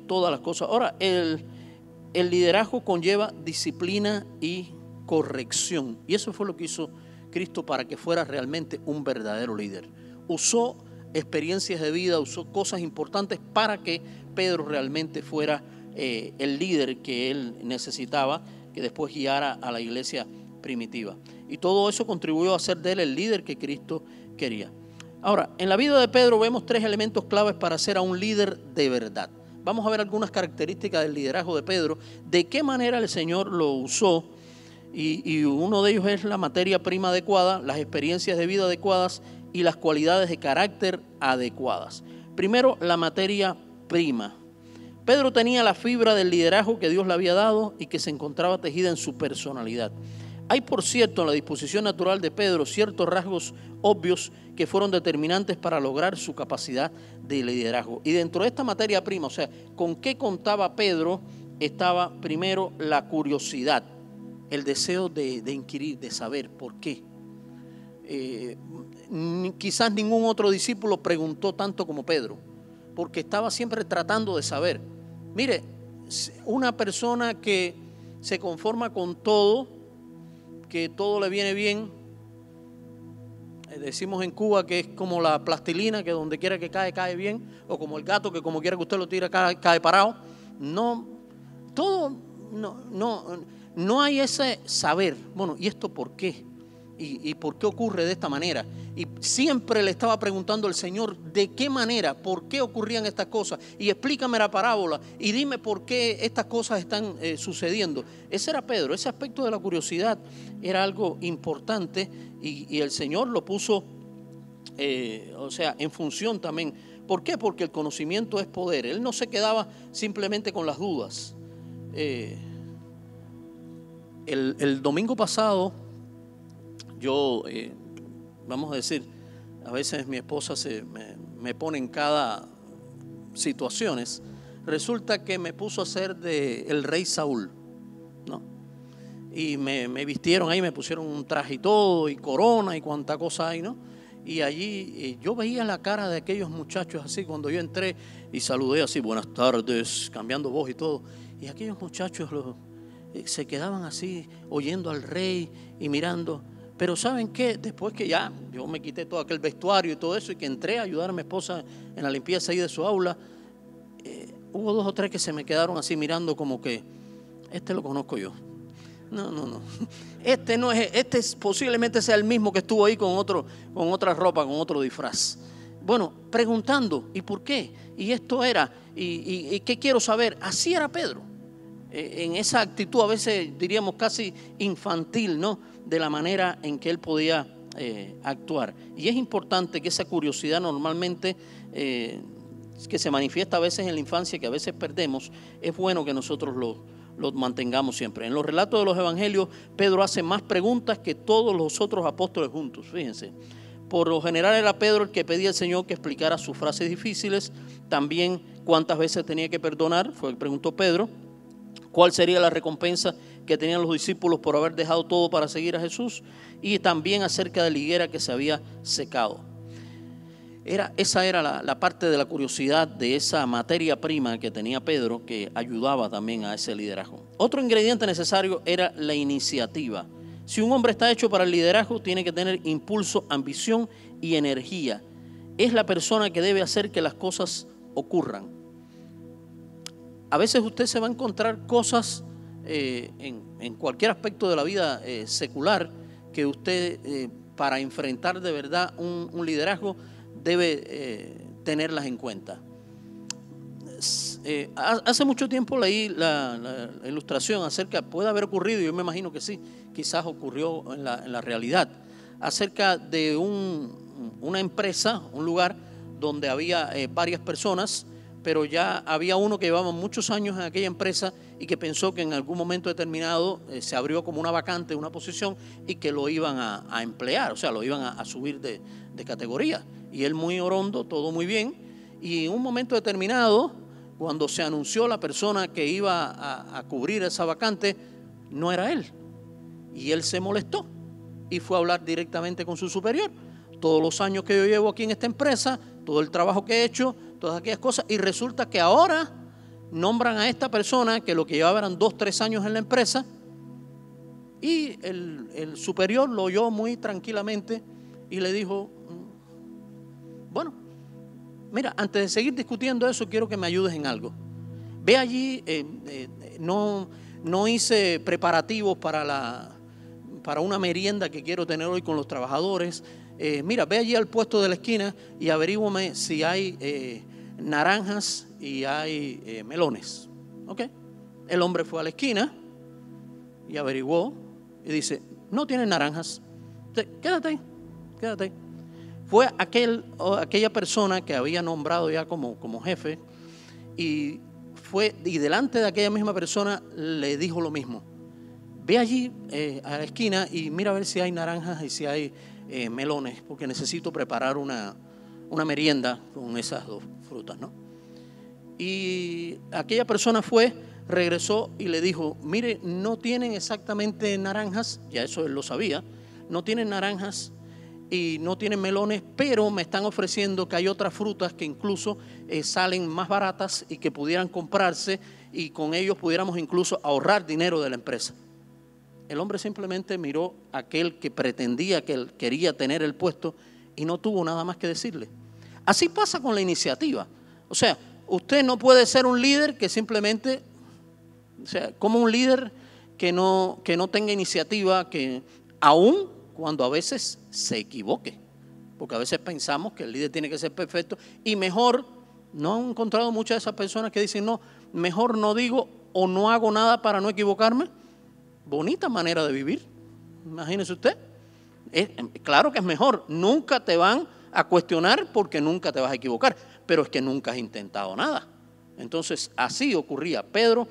todas las cosas. Ahora, el liderazgo conlleva disciplina y corrección, y eso fue lo que hizo Cristo para que fuera realmente un verdadero líder. Usó experiencias de vida, usó cosas importantes para que Pedro realmente fuera el líder que él necesitaba, que después guiara a la iglesia primitiva. Y todo eso contribuyó a hacer de él el líder que Cristo quería. Ahora, en la vida de Pedro vemos 3 elementos claves para ser a un líder de verdad. Vamos a ver algunas características del liderazgo de Pedro, de qué manera el Señor lo usó, y uno de ellos es la materia prima adecuada, las experiencias de vida adecuadas y las cualidades de carácter adecuadas. Primero, la materia prima. Pedro tenía la fibra del liderazgo que Dios le había dado y que se encontraba tejida en su personalidad. Hay, por cierto, en la disposición natural de Pedro ciertos rasgos obvios que fueron determinantes para lograr su capacidad de liderazgo. Y dentro de esta materia prima, o sea, ¿con qué contaba Pedro? Estaba primero la curiosidad, el deseo de inquirir, de saber por qué. Quizás ningún otro discípulo preguntó tanto como Pedro, porque estaba siempre tratando de saber. Mire, una persona que se conforma con todo, que todo le viene bien, decimos en Cuba que es como la plastilina, que donde quiera que cae bien, o como el gato que como quiera que usted lo tire cae parado. No, todo no hay ese saber, bueno, ¿y esto por qué? ¿Y por qué ocurre de esta manera? Y siempre le estaba preguntando al Señor, ¿de qué manera? ¿Por qué ocurrían estas cosas? Y explícame la parábola y dime por qué estas cosas están sucediendo. Ese era Pedro, ese aspecto de la curiosidad era algo importante y el Señor lo puso, en función también. ¿Por qué? Porque el conocimiento es poder. Él no se quedaba simplemente con las dudas. El domingo pasado, yo, vamos a decir, a veces mi esposa me pone en cada situaciones. Resulta que me puso a hacer de el rey Saúl, ¿no? Y me vistieron ahí, me pusieron un traje y todo, y corona y cuánta cosa hay, ¿no? Y allí yo veía la cara de aquellos muchachos así cuando yo entré y saludé así, buenas tardes, cambiando voz y todo. Y aquellos muchachos se quedaban así oyendo al rey y mirando. Pero ¿saben qué? Después que ya yo me quité todo aquel vestuario y todo eso y que entré a ayudar a mi esposa en la limpieza ahí de su aula, hubo 2 o 3 que se me quedaron así mirando como que, este lo conozco yo. No. Este posiblemente sea el mismo que estuvo ahí con otra ropa, con otro disfraz. Bueno, preguntando, ¿y por qué? Y esto era, y ¿qué quiero saber? Así era Pedro, en esa actitud a veces diríamos casi infantil, ¿no? De la manera en que él podía actuar. Y es importante que esa curiosidad normalmente que se manifiesta a veces en la infancia, que a veces perdemos, es bueno que nosotros lo mantengamos siempre. En los relatos de los evangelios, Pedro hace más preguntas que todos los otros apóstoles juntos, fíjense. Por lo general era Pedro el que pedía al Señor que explicara sus frases difíciles. También cuántas veces tenía que perdonar, fue el que preguntó Pedro. ¿Cuál sería la recompensa que tenían los discípulos por haber dejado todo para seguir a Jesús? Y también acerca de la higuera que se había secado. Esa era la parte de la curiosidad, de esa materia prima que tenía Pedro, que ayudaba también a ese liderazgo. Otro ingrediente necesario era la iniciativa. Si un hombre está hecho para el liderazgo, tiene que tener impulso, ambición y energía. Es la persona que debe hacer que las cosas ocurran. A veces usted se va a encontrar cosas en cualquier aspecto de la vida secular que usted, para enfrentar de verdad un liderazgo, debe tenerlas en cuenta. Hace mucho tiempo leí la ilustración acerca, puede haber ocurrido, yo me imagino que sí, quizás ocurrió en la realidad, acerca de una empresa, un lugar donde había varias personas, pero ya había uno que llevaba muchos años en aquella empresa y que pensó que en algún momento determinado se abrió como una vacante, una posición, y que lo iban a emplear, o sea, lo iban a subir de categoría. Y él muy orondo, todo muy bien, y en un momento determinado, cuando se anunció la persona que iba a cubrir esa vacante, no era él. Y él se molestó y fue a hablar directamente con su superior. Todos los años que yo llevo aquí en esta empresa, todo el trabajo que he hecho, todas aquellas cosas, y resulta que ahora nombran a esta persona que lo que llevaba eran 2 o 3 años en la empresa, y el superior lo oyó muy tranquilamente y le dijo, bueno, mira, antes de seguir discutiendo eso, quiero que me ayudes en algo. Ve allí, no hice preparativos para una merienda que quiero tener hoy con los trabajadores. Mira, ve allí al puesto de la esquina y averígüame si hay naranjas y hay melones. ¿Ok? El hombre fue a la esquina y averiguó y dice, no tienen naranjas. Quédate ahí. Fue aquella persona que había nombrado ya como jefe y delante de aquella misma persona le dijo lo mismo. Ve allí a la esquina y mira a ver si hay naranjas y si hay melones, porque necesito preparar una merienda con esas 2 frutas, ¿no? Y aquella persona regresó y le dijo, mire, no tienen exactamente naranjas, ya eso él lo sabía, no tienen naranjas y no tienen melones, pero me están ofreciendo que hay otras frutas que incluso salen más baratas y que pudieran comprarse y con ellos pudiéramos incluso ahorrar dinero de la empresa. El hombre simplemente miró a aquel que pretendía que él quería tener el puesto y no tuvo nada más que decirle. Así pasa con la iniciativa. O sea, usted no puede ser un líder que simplemente O sea, como un líder que no tenga iniciativa, que aún cuando a veces se equivoque, porque a veces pensamos que el líder tiene que ser perfecto y mejor, ¿no han encontrado muchas de esas personas que dicen, no, mejor no digo o no hago nada para no equivocarme? Bonita manera de vivir, imagínese usted. Claro que es mejor, nunca te van a cuestionar porque nunca te vas a equivocar, pero es que nunca has intentado nada. Entonces así ocurría. Pedro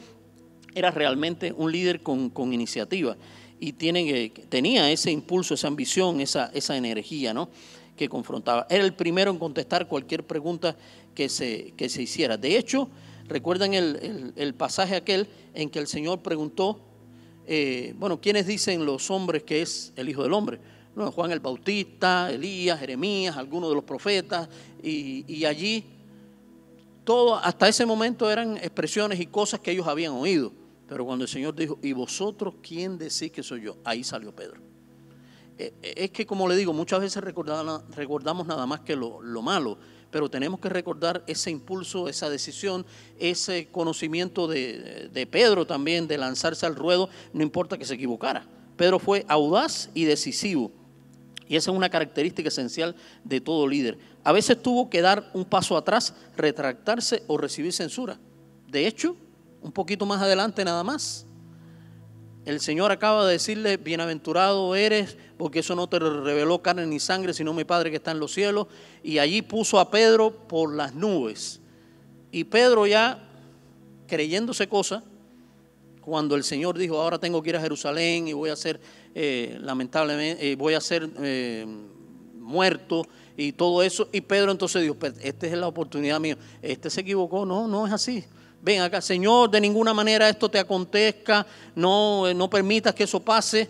era realmente un líder con iniciativa y tenía ese impulso, esa ambición, esa energía, ¿no?, que confrontaba. Era el primero en contestar cualquier pregunta que se hiciera. De hecho, recuerdan el pasaje aquel en que el Señor preguntó, ¿quiénes dicen los hombres que es el Hijo del Hombre? No, Juan el Bautista, Elías, Jeremías, algunos de los profetas, y allí todo hasta ese momento eran expresiones y cosas que ellos habían oído. Pero cuando el Señor dijo, ¿y vosotros quién decís que soy yo? Ahí salió Pedro. Es que, como le digo, muchas veces recordamos nada más que lo malo, pero tenemos que recordar ese impulso, esa decisión, ese conocimiento de Pedro también, de lanzarse al ruedo, no importa que se equivocara. Pedro fue audaz y decisivo, y esa es una característica esencial de todo líder. A veces tuvo que dar un paso atrás, retractarse o recibir censura. De hecho, un poquito más adelante nada más, el Señor acaba de decirle, bienaventurado eres, porque eso no te reveló carne ni sangre, sino mi Padre que está en los cielos. Y allí puso a Pedro por las nubes. Y Pedro, ya creyéndose cosas, cuando el Señor dijo, ahora tengo que ir a Jerusalén y voy a ser, lamentablemente, voy a ser muerto y todo eso. Y Pedro entonces dijo, esta es la oportunidad mía. Este se equivocó, no es así. Ven acá, Señor, de ninguna manera esto te acontezca, no permitas que eso pase.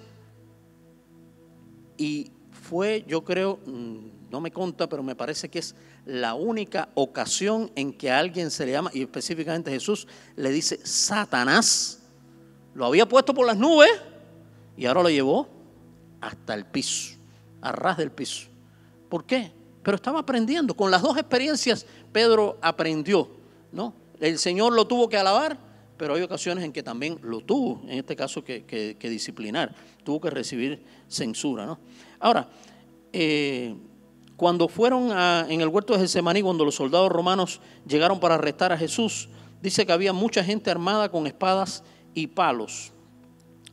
Y fue, yo creo, no me consta, pero me parece que es la única ocasión en que a alguien se le llama, y específicamente Jesús le dice, Satanás. Lo había puesto por las nubes y ahora lo llevó hasta el piso, a ras del piso. ¿Por qué? Pero estaba aprendiendo. Con las dos experiencias Pedro aprendió, ¿no? El Señor lo tuvo que alabar, pero hay ocasiones en que también lo tuvo, en este caso, que disciplinar. Tuvo que recibir censura, ¿no? Ahora, cuando fueron en el huerto de Getsemaní, cuando los soldados romanos llegaron para arrestar a Jesús, dice que había mucha gente armada con espadas y palos.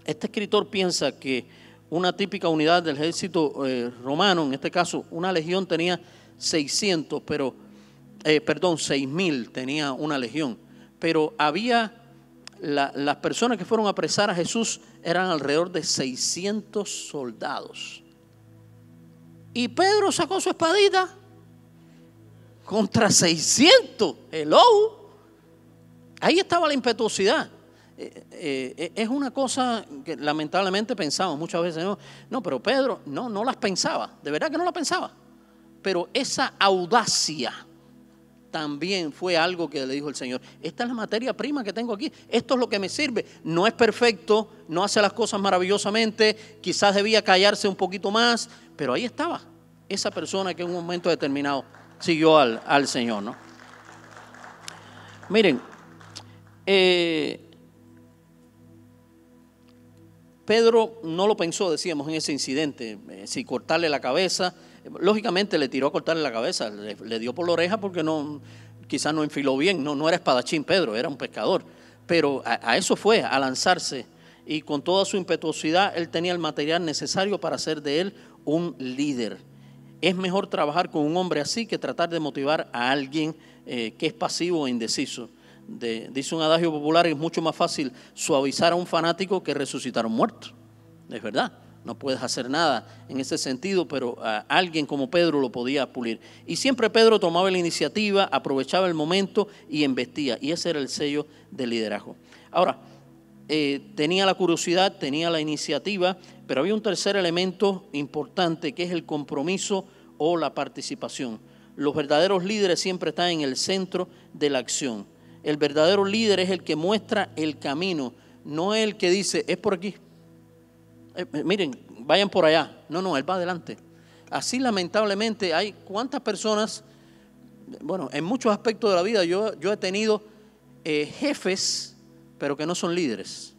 Este escritor piensa que una típica unidad del ejército romano, en este caso una legión, tenía 600, 6.000 tenía una legión, pero había las personas que fueron a apresar a Jesús eran alrededor de 600 soldados. Y Pedro sacó su espadita contra 600. Hello. Ahí estaba la impetuosidad. Es una cosa que lamentablemente pensamos muchas veces, no, pero Pedro no las pensaba, de verdad que no las pensaba. Pero esa audacia también fue algo que le dijo el Señor. Esta es la materia prima que tengo aquí, esto es lo que me sirve. No es perfecto, no hace las cosas maravillosamente, quizás debía callarse un poquito más, pero ahí estaba esa persona que en un momento determinado siguió al Señor, ¿no? Miren, Pedro no lo pensó, decíamos, en ese incidente, si cortarle la cabeza. Lógicamente le tiró a cortarle la cabeza, le dio por la oreja porque quizás no enfiló bien, no era espadachín Pedro, era un pescador. Pero a eso fue, a lanzarse, y con toda su impetuosidad él tenía el material necesario para hacer de él un líder. Es mejor trabajar con un hombre así que tratar de motivar a alguien que es pasivo e indeciso. Dice un adagio popular, es mucho más fácil suavizar a un fanático que resucitar a un muerto. Es verdad, no puedes hacer nada en ese sentido, pero alguien como Pedro lo podía pulir. Y siempre Pedro tomaba la iniciativa, aprovechaba el momento y embestía. Y ese era el sello del liderazgo. Ahora, tenía la curiosidad, tenía la iniciativa, pero había un tercer elemento importante que es el compromiso o la participación. Los verdaderos líderes siempre están en el centro de la acción. El verdadero líder es el que muestra el camino, no el que dice, es por aquí. Miren, vayan por allá. No, él va adelante. Así lamentablemente hay cuántas personas, bueno, en muchos aspectos de la vida yo he tenido jefes pero que no son líderes.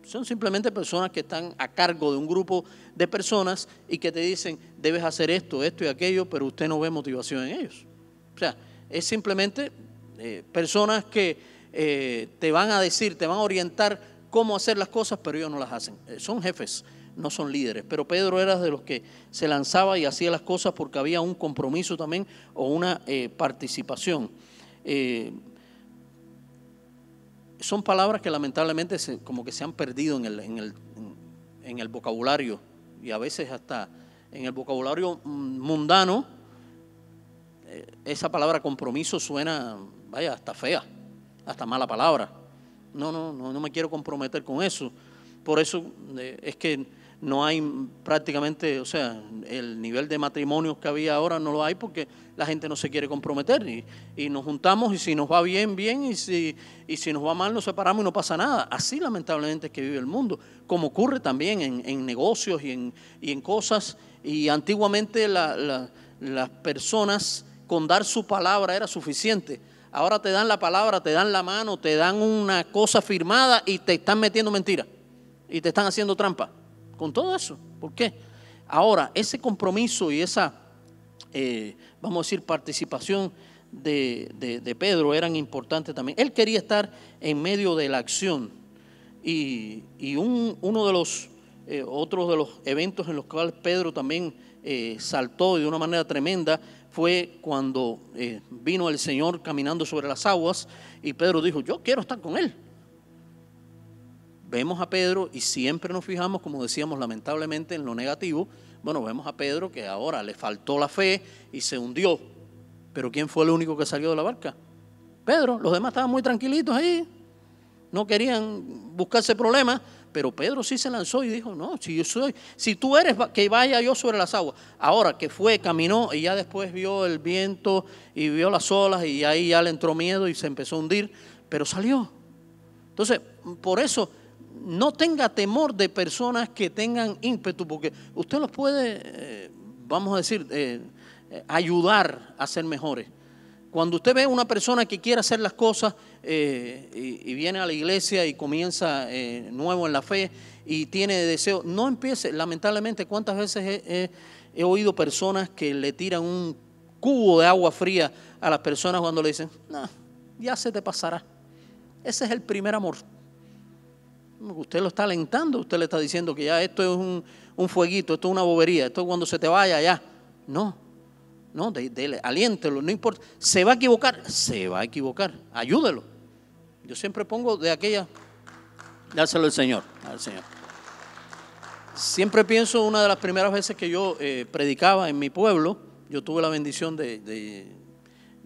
Son simplemente personas que están a cargo de un grupo de personas y que te dicen, debes hacer esto, esto y aquello, pero usted no ve motivación en ellos. O sea, es simplemente personas que te van a decir, te van a orientar cómo hacer las cosas, pero ellos no las hacen. Son jefes, no son líderes. Pero Pedro era de los que se lanzaba y hacía las cosas porque había un compromiso también o una participación. Son palabras que lamentablemente como que se han perdido en el vocabulario, y a veces hasta en el vocabulario mundano. Esa palabra compromiso suena, vaya, hasta fea, hasta mala palabra. No me quiero comprometer con eso. Por eso es que no hay prácticamente, o sea, el nivel de matrimonios que había ahora no lo hay porque la gente no se quiere comprometer y nos juntamos, y si nos va bien, bien, y si nos va mal nos separamos y no pasa nada. Así lamentablemente es que vive el mundo, como ocurre también en negocios y en cosas. Y antiguamente las personas con dar su palabra era suficiente. Ahora te dan la palabra, te dan la mano, te dan una cosa firmada y te están metiendo mentiras y te están haciendo trampa con todo eso. ¿Por qué? Ahora, ese compromiso y esa, vamos a decir, participación de Pedro eran importantes también. Él quería estar en medio de la acción, y uno de los otros de los eventos en los cuales Pedro también saltó de una manera tremenda fue cuando vino el Señor caminando sobre las aguas, y Pedro dijo, yo quiero estar con Él. Vemos a Pedro y siempre nos fijamos, como decíamos, lamentablemente en lo negativo. Bueno, vemos a Pedro que ahora le faltó la fe y se hundió. Pero ¿quién fue el único que salió de la barca? Pedro. Los demás estaban muy tranquilitos ahí, no querían buscarse problemas, pero Pedro sí se lanzó y dijo, no, si tú eres, que vaya yo sobre las aguas. Ahora que fue, caminó, y ya después vio el viento y vio las olas, y ahí ya le entró miedo y se empezó a hundir, pero salió. Entonces, por eso, no tenga temor de personas que tengan ímpetu, porque usted los puede, vamos a decir, ayudar a ser mejores. Cuando usted ve una persona que quiere hacer las cosas y viene a la iglesia y comienza nuevo en la fe y tiene deseo, no empiece. Lamentablemente, ¿cuántas veces he oído personas que le tiran un cubo de agua fría a las personas cuando le dicen, no, ya se te pasará? Ese es el primer amor. Usted lo está alentando, usted le está diciendo que ya esto es un fueguito, esto es una bobería, esto es cuando se te vaya ya. No, aliéntelo, no importa. ¿Se va a equivocar? Se va a equivocar, ayúdelo. Yo siempre pongo de aquella, dárselo al Señor. Siempre pienso, una de las primeras veces que yo predicaba en mi pueblo, yo tuve la bendición de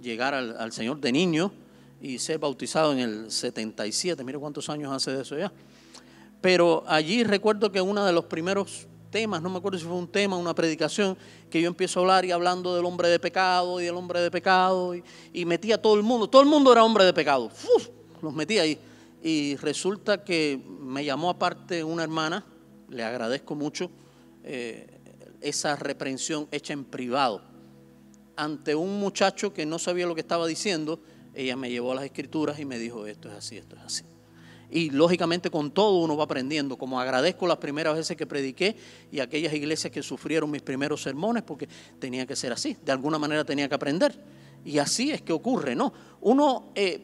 llegar al Señor de niño y ser bautizado en el 77, mire cuántos años hace de eso ya. Pero allí recuerdo que uno de los primeros temas, no me acuerdo si fue un tema, una predicación, que yo empiezo a hablar y hablando del hombre de pecado y del hombre de pecado, y metía a todo el mundo era hombre de pecado. ¡Uf! Los metí ahí. Y resulta que me llamó aparte una hermana, le agradezco mucho esa reprensión hecha en privado. Ante un muchacho que no sabía lo que estaba diciendo, ella me llevó a las escrituras y me dijo, esto es así, esto es así. Y lógicamente con todo uno va aprendiendo, como agradezco las primeras veces que prediqué y aquellas iglesias que sufrieron mis primeros sermones, porque tenía que ser así, de alguna manera tenía que aprender. Y así es que ocurre, ¿no?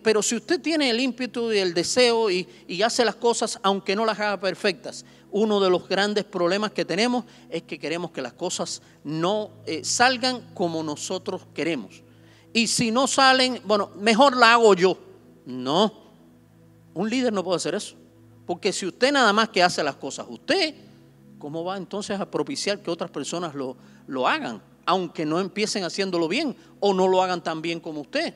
Pero si usted tiene el ímpetu y el deseo y hace las cosas aunque no las haga perfectas, uno de los grandes problemas que tenemos es que queremos que las cosas no salgan como nosotros queremos. Y si no salen, bueno, mejor la hago yo. No, un líder no puede hacer eso. Porque si usted nada más que hace las cosas usted, ¿cómo va entonces a propiciar que otras personas lo hagan? Aunque no empiecen haciéndolo bien o no lo hagan tan bien como usted.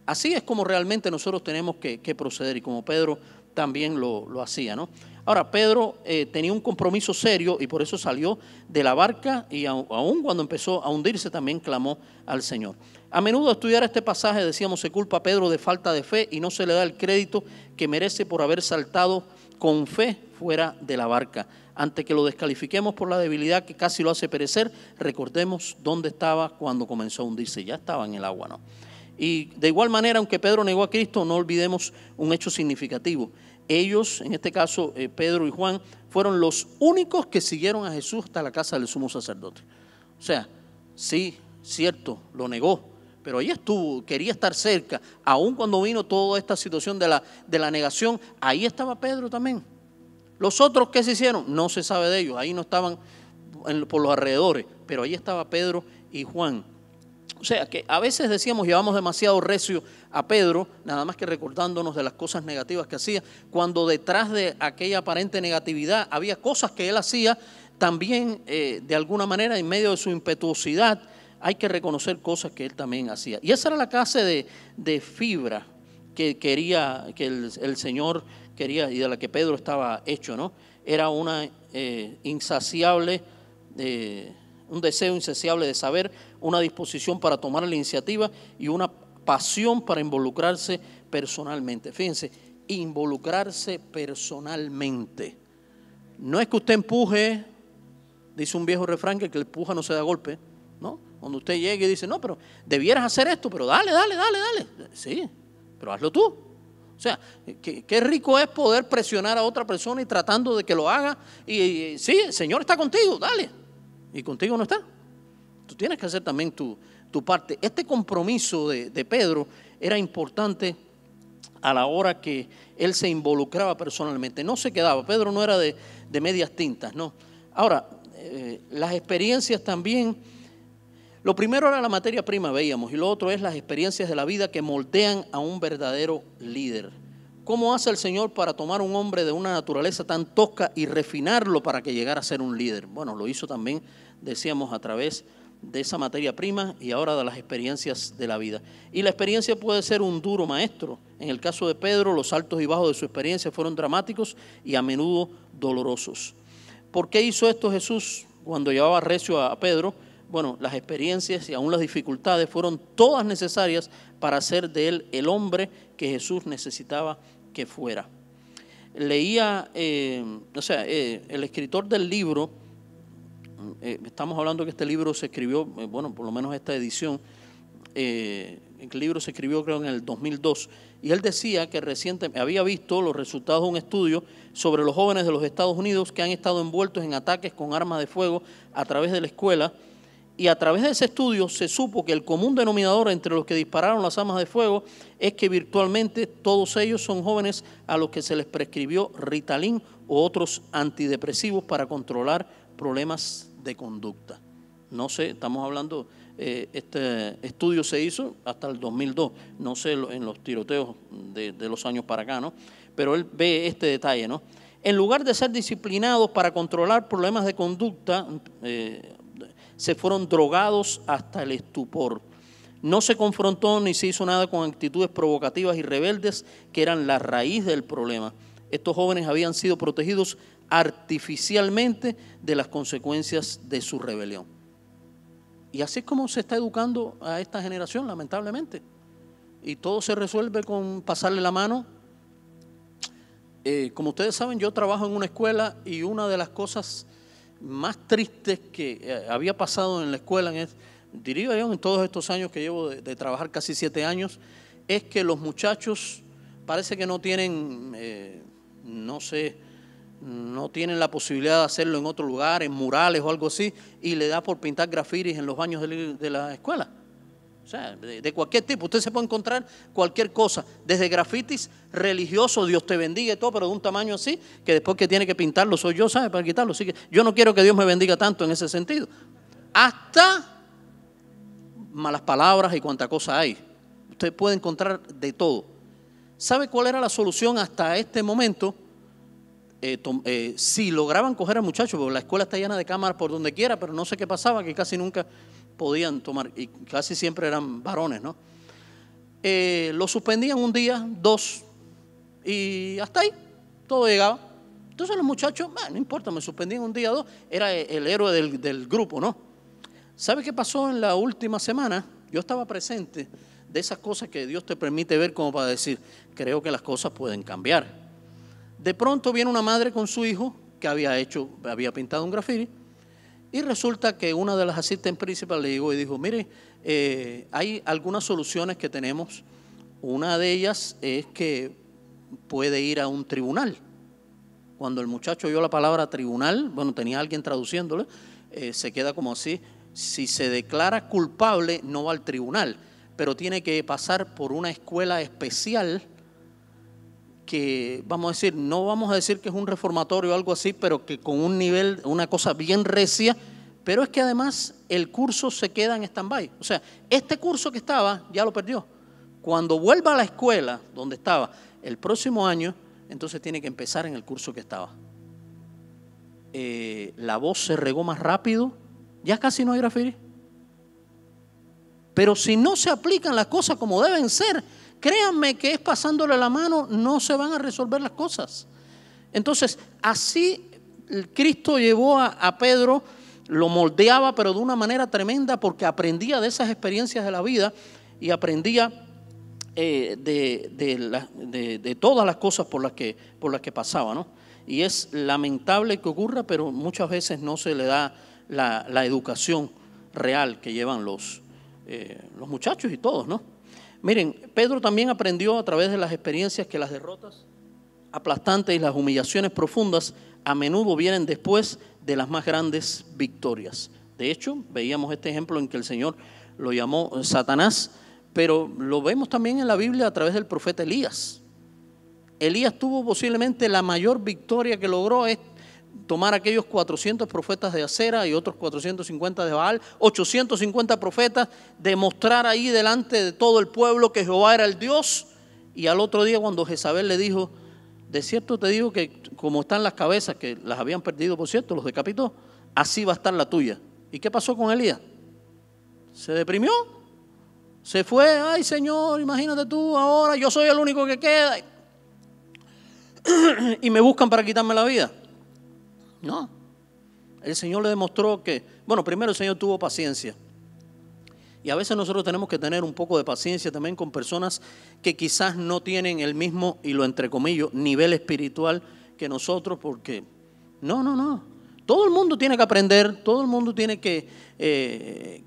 Así es como realmente nosotros tenemos que proceder, y como Pedro también lo hacía, ¿no? Ahora, Pedro tenía un compromiso serio y por eso salió de la barca, y aún cuando empezó a hundirse también clamó al Señor. A menudo estudiar este pasaje, decíamos, se culpa a Pedro de falta de fe y no se le da el crédito que merece por haber saltado con fe fuera de la barca. Antes que lo descalifiquemos por la debilidad que casi lo hace perecer, recordemos dónde estaba cuando comenzó a hundirse. Ya estaba en el agua, ¿no? Y de igual manera, aunque Pedro negó a Cristo, no olvidemos un hecho significativo. ellos, en este caso Pedro y Juan, fueron los únicos que siguieron a Jesús hasta la casa del sumo sacerdote. O sea, sí, cierto, lo negó, pero ahí estuvo, quería estar cerca. Aun cuando vino toda esta situación de la negación, ahí estaba Pedro también. Los otros, ¿qué se hicieron? No se sabe de ellos, ahí no estaban por los alrededores, pero ahí estaba Pedro y Juan. O sea que a veces decíamos, llevamos demasiado recio a Pedro, nada más que recordándonos de las cosas negativas que hacía, cuando detrás de aquella aparente negatividad había cosas que él hacía también de alguna manera, en medio de su impetuosidad, hay que reconocer cosas que él también hacía. Y esa era la clase de fibra que quería, que el Señor quería y de la que Pedro estaba hecho, ¿no? Era una insaciable, un deseo insaciable de saber, una disposición para tomar la iniciativa y una pasión para involucrarse personalmente. Fíjense, involucrarse personalmente. No es que usted empuje, dice un viejo refrán que el que empuja no se da golpe, ¿no? Cuando usted llegue y dice, no, pero debieras hacer esto, pero dale. Sí, pero hazlo tú. O sea, qué rico es poder presionar a otra persona y tratando de que lo haga. Y sí, el Señor está contigo, dale. Y contigo no está. Tú tienes que hacer también tu parte. Este compromiso de Pedro era importante a la hora que él se involucraba personalmente. No se quedaba. Pedro no era de medias tintas, no. Ahora, las experiencias también. Lo primero era la materia prima, veíamos, y lo otro es las experiencias de la vida que moldean a un verdadero líder. ¿Cómo hace el Señor para tomar un hombre de una naturaleza tan tosca y refinarlo para que llegara a ser un líder? Bueno, lo hizo también, decíamos, a través de esa materia prima y ahora de las experiencias de la vida. Y la experiencia puede ser un duro maestro. En el caso de Pedro, los altos y bajos de su experiencia fueron dramáticos y a menudo dolorosos. ¿Por qué hizo esto Jesús cuando llevaba recio a Pedro? Bueno, las experiencias y aún las dificultades fueron todas necesarias para hacer de él el hombre que Jesús necesitaba que fuera. Leía, el escritor del libro, estamos hablando que este libro se escribió, bueno, por lo menos esta edición, el libro se escribió creo en el 2002, y él decía que recientemente había visto los resultados de un estudio sobre los jóvenes de los Estados Unidos que han estado envueltos en ataques con armas de fuego a través de la escuela. Y a través de ese estudio se supo que el común denominador entre los que dispararon las armas de fuego es que virtualmente todos ellos son jóvenes a los que se les prescribió Ritalin o otros antidepresivos para controlar problemas de conducta. No sé, estamos hablando, este estudio se hizo hasta el 2002, no sé en los tiroteos de los años para acá, ¿no? Pero él ve este detalle, ¿no? En lugar de ser disciplinados para controlar problemas de conducta, se fueron drogados hasta el estupor. No se confrontó ni se hizo nada con actitudes provocativas y rebeldes que eran la raíz del problema. Estos jóvenes habían sido protegidos artificialmente de las consecuencias de su rebelión. Y así es como se está educando a esta generación, lamentablemente. Y todo se resuelve con pasarle la mano. Como ustedes saben, yo trabajo en una escuela y una de las cosas más tristes que había pasado en la escuela, diría yo en todos estos años que llevo de trabajar, casi 7 años, es que los muchachos parece que no tienen, no tienen la posibilidad de hacerlo en otro lugar, en murales o algo así, y le da por pintar grafitis en los baños de la escuela. O sea, de cualquier tipo. Usted se puede encontrar cualquier cosa, desde grafitis religiosos, Dios te bendiga y todo, pero de un tamaño así, que después que tiene que pintarlo soy yo, ¿sabe? Para quitarlo. Así que yo no quiero que Dios me bendiga tanto en ese sentido. Hasta malas palabras y cuánta cosa hay. Usted puede encontrar de todo. ¿Sabe cuál era la solución hasta este momento? Si lograban coger al muchacho, porque la escuela está llena de cámaras por donde quiera, pero no sé qué pasaba, que casi nunca podían tomar, y casi siempre eran varones, ¿no? Lo suspendían un día, 2, y hasta ahí, todo llegaba. Entonces los muchachos, no importa, me suspendían un día, 2, era el héroe del grupo, ¿no? ¿Sabe qué pasó en la última semana? Yo estaba presente de esas cosas que Dios te permite ver como para decir, creo que las cosas pueden cambiar. De pronto viene una madre con su hijo que había pintado un grafiti. Y resulta que una de las asistentes principales le llegó y dijo, mire, hay algunas soluciones que tenemos. Una de ellas es que puede ir a un tribunal. Cuando el muchacho oyó la palabra tribunal, bueno, tenía alguien traduciéndole, se queda como así. Si se declara culpable, no va al tribunal, pero tiene que pasar por una escuela especial que, vamos a decir, no vamos a decir que es un reformatorio o algo así, pero que con un nivel, una cosa bien recia, pero es que además el curso se queda en stand-by. O sea, este curso que estaba, ya lo perdió. Cuando vuelva a la escuela donde estaba el próximo año, entonces tiene que empezar en el curso que estaba. La voz se regó más rápido, ya casi no hay graffiti. Pero si no se aplican las cosas como deben ser, créanme que es pasándole la mano, no se van a resolver las cosas. Entonces, así Cristo llevó a Pedro, lo moldeaba, pero de una manera tremenda, porque aprendía de esas experiencias de la vida y aprendía de todas las cosas por las que pasaba, ¿no? Y es lamentable que ocurra, pero muchas veces no se le da la educación real que llevan los muchachos y todos, ¿no? Miren, Pedro también aprendió a través de las experiencias que las derrotas aplastantes y las humillaciones profundas a menudo vienen después de las más grandes victorias. De hecho, veíamos este ejemplo en que el Señor lo llamó Satanás, pero lo vemos también en la Biblia a través del profeta Elías. Elías tuvo posiblemente la mayor victoria que logró, es tomar aquellos 400 profetas de Acera y otros 450 de Baal, 850 profetas, demostrar ahí delante de todo el pueblo que Jehová era el Dios. Y al otro día, cuando Jezabel le dijo: de cierto te digo que como están las cabezas, que las habían perdido, por cierto, los decapitó, así va a estar la tuya. ¿Y qué pasó con Elías? Se deprimió, se fue. Ay, Señor, imagínate tú, ahora yo soy el único que queda y me buscan para quitarme la vida. No, el Señor le demostró que, bueno, primero el Señor tuvo paciencia. Y a veces nosotros tenemos que tener un poco de paciencia también con personas que quizás no tienen el mismo, y lo entrecomillo, nivel espiritual que nosotros, porque no. Todo el mundo tiene que aprender, todo el mundo tiene que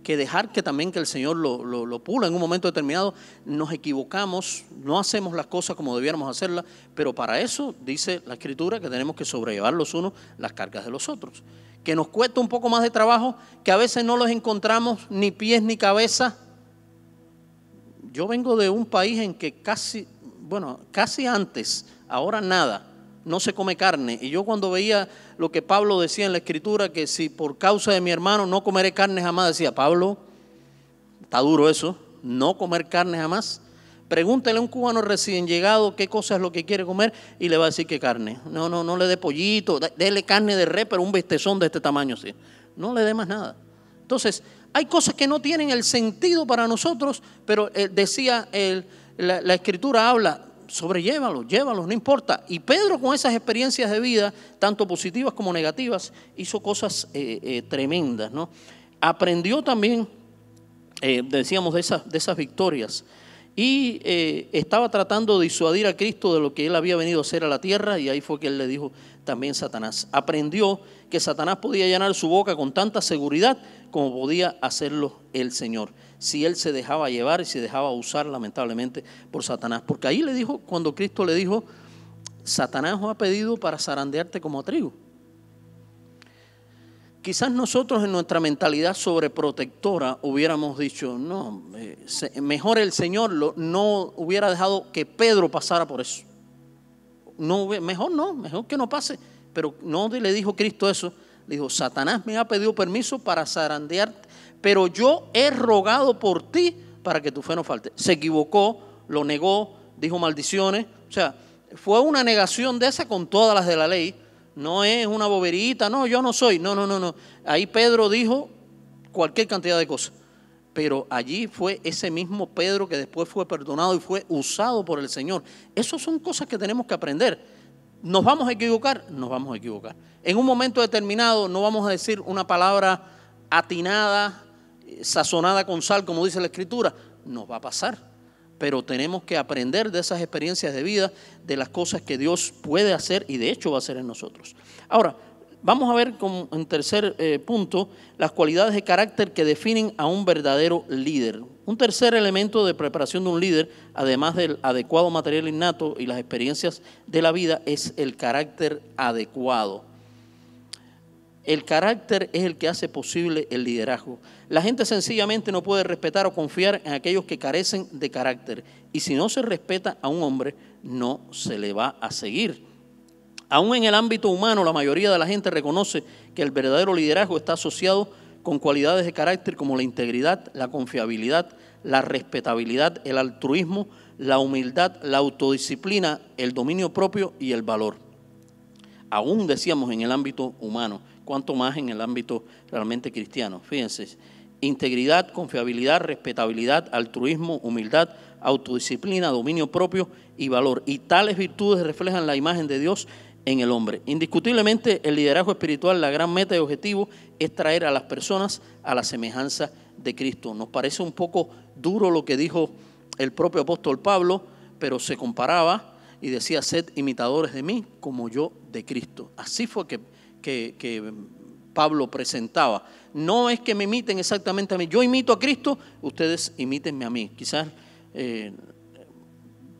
dejar que también que el Señor lo pula en un momento determinado. Nos equivocamos, no hacemos las cosas como debiéramos hacerlas, pero para eso dice la Escritura que tenemos que sobrellevar los unos las cargas de los otros. Que nos cuesta un poco más de trabajo, que a veces no los encontramos ni pies ni cabeza. Yo vengo de un país en que casi antes, ahora nada, no se come carne. Y yo cuando veía lo que Pablo decía en la Escritura, que si por causa de mi hermano no comeré carne jamás, decía: Pablo, está duro eso, no comer carne jamás. Pregúntele a un cubano recién llegado qué cosa es lo que quiere comer y le va a decir que carne. No le dé pollito, déle carne de res, pero un bestezón de este tamaño, sí. No le dé más nada. Entonces, hay cosas que no tienen el sentido para nosotros, pero decía la Escritura habla: sobrellévalos, llévalos, no importa. Y Pedro, con esas experiencias de vida, tanto positivas como negativas, hizo cosas tremendas, ¿no? Aprendió también, decíamos, de esas victorias. Y estaba tratando de disuadir a Cristo de lo que él había venido a hacer a la tierra, y ahí fue que él le dijo también Satanás. Aprendió que Satanás podía llenar su boca con tanta seguridad como podía hacerlo el Señor, si él se dejaba llevar y se dejaba usar lamentablemente por Satanás. Porque ahí le dijo, cuando Cristo le dijo: Satanás os ha pedido para zarandearte como a trigo. Quizás nosotros en nuestra mentalidad sobreprotectora hubiéramos dicho: no, mejor el Señor no hubiera dejado que Pedro pasara por eso. Mejor que no pase. Pero no le dijo Cristo eso. Le dijo: Satanás me ha pedido permiso para zarandearte, pero yo he rogado por ti para que tu fe no falte. Se equivocó, lo negó, dijo maldiciones. O sea, fue una negación de esa con todas las de la ley. No es una boberita, no, yo no soy. No. Ahí Pedro dijo cualquier cantidad de cosas. Pero allí fue ese mismo Pedro que después fue perdonado y fue usado por el Señor. Esas son cosas que tenemos que aprender. ¿Nos vamos a equivocar? Nos vamos a equivocar. En un momento determinado no vamos a decir una palabra atinada, sazonada con sal, como dice la Escritura. Nos va a pasar. Pero tenemos que aprender de esas experiencias de vida, de las cosas que Dios puede hacer y de hecho va a hacer en nosotros. Ahora, Vamos a ver en tercer punto las cualidades de carácter que definen a un verdadero líder. Un tercer elemento de preparación de un líder, además del adecuado material innato y las experiencias de la vida, es el carácter adecuado. El carácter es el que hace posible el liderazgo. La gente sencillamente no puede respetar o confiar en aquellos que carecen de carácter. Y si no se respeta a un hombre, no se le va a seguir. Aún en el ámbito humano, la mayoría de la gente reconoce que el verdadero liderazgo está asociado con cualidades de carácter como la integridad, la confiabilidad, la respetabilidad, el altruismo, la humildad, la autodisciplina, el dominio propio y el valor. Aún decíamos en el ámbito humano, cuanto más en el ámbito realmente cristiano. Fíjense, integridad, confiabilidad, respetabilidad, altruismo, humildad, autodisciplina, dominio propio y valor. Y tales virtudes reflejan la imagen de Dios en el hombre. Indiscutiblemente, el liderazgo espiritual, la gran meta y objetivo es traer a las personas a la semejanza de Cristo. Nos parece un poco duro lo que dijo el propio apóstol Pablo, pero se comparaba y decía: sed imitadores de mí como yo de Cristo. Así fue que Pablo presentaba. No es que me imiten exactamente a mí. Yo imito a Cristo, ustedes imítenme a mí. Quizás...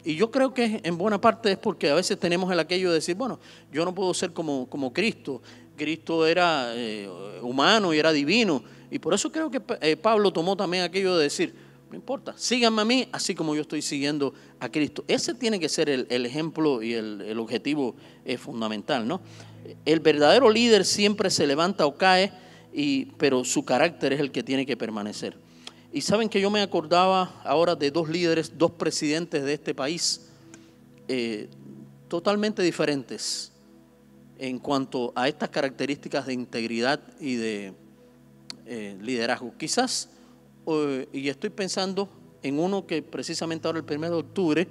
y yo creo que en buena parte es porque a veces tenemos el aquello de decir, bueno, yo no puedo ser como Cristo. Cristo era humano y era divino. Y por eso creo que Pablo tomó también aquello de decir, no importa, síganme a mí así como yo estoy siguiendo a Cristo. Ese tiene que ser el ejemplo y el objetivo fundamental, ¿no? El verdadero líder siempre se levanta o cae, pero su carácter es el que tiene que permanecer. Y saben que yo me acordaba ahora de dos líderes, dos presidentes de este país, totalmente diferentes en cuanto a estas características de integridad y de liderazgo. Quizás, y estoy pensando en uno que precisamente ahora el 1 de octubre,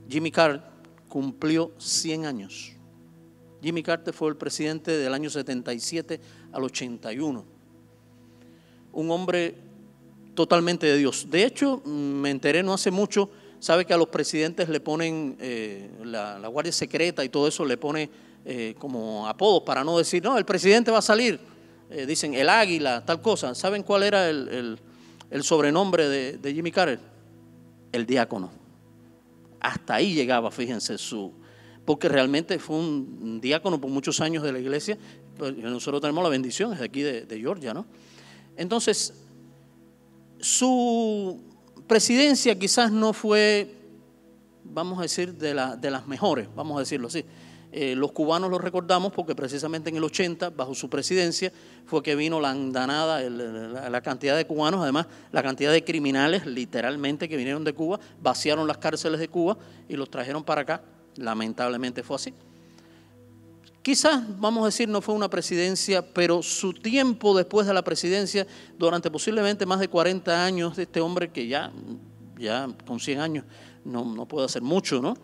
Jimmy Carter, cumplió 100 años. Jimmy Carter fue el presidente del año 77 al 81. Un hombre totalmente de Dios. De hecho, me enteré no hace mucho, sabe que a los presidentes le ponen la Guardia Secreta y todo eso, le pone como apodos para no decir, no, el presidente va a salir. Dicen el águila, tal cosa. ¿Saben cuál era el sobrenombre de Jimmy Carter? El diácono. Hasta ahí llegaba, fíjense, porque realmente fue un diácono por muchos años de la iglesia. Nosotros tenemos la bendición, es de aquí de Georgia, ¿no? Entonces, su presidencia quizás no fue, vamos a decir, de las mejores, vamos a decirlo así. Los cubanos lo recordamos porque precisamente en el 80, bajo su presidencia, fue que vino la andanada, la cantidad de cubanos, además la cantidad de criminales, literalmente, que vinieron de Cuba, vaciaron las cárceles de Cuba y los trajeron para acá. Lamentablemente fue así. Quizás, vamos a decir, no fue una presidencia, pero su tiempo después de la presidencia, durante posiblemente más de 40 años de este hombre que ya con 100 años no puede hacer mucho, ¿no?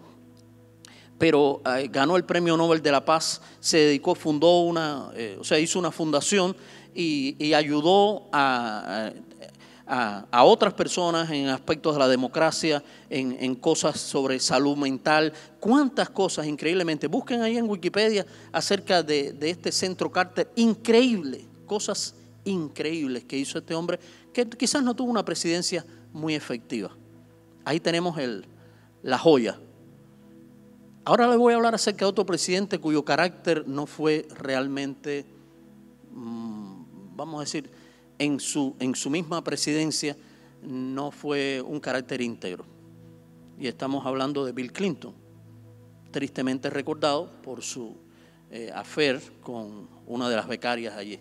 Pero ganó el Premio Nobel de la Paz, se dedicó, fundó hizo una fundación y ayudó a otras personas en aspectos de la democracia, en cosas sobre salud mental. Cuántas cosas, increíblemente. Busquen ahí en Wikipedia acerca de este centro Carter. Increíble, cosas increíbles que hizo este hombre, que quizás no tuvo una presidencia muy efectiva. Ahí tenemos la joya. Ahora les voy a hablar acerca de otro presidente cuyo carácter no fue realmente, vamos a decir, en su misma presidencia no fue un carácter íntegro. Y estamos hablando de Bill Clinton, tristemente recordado por su affair con una de las becarias allí.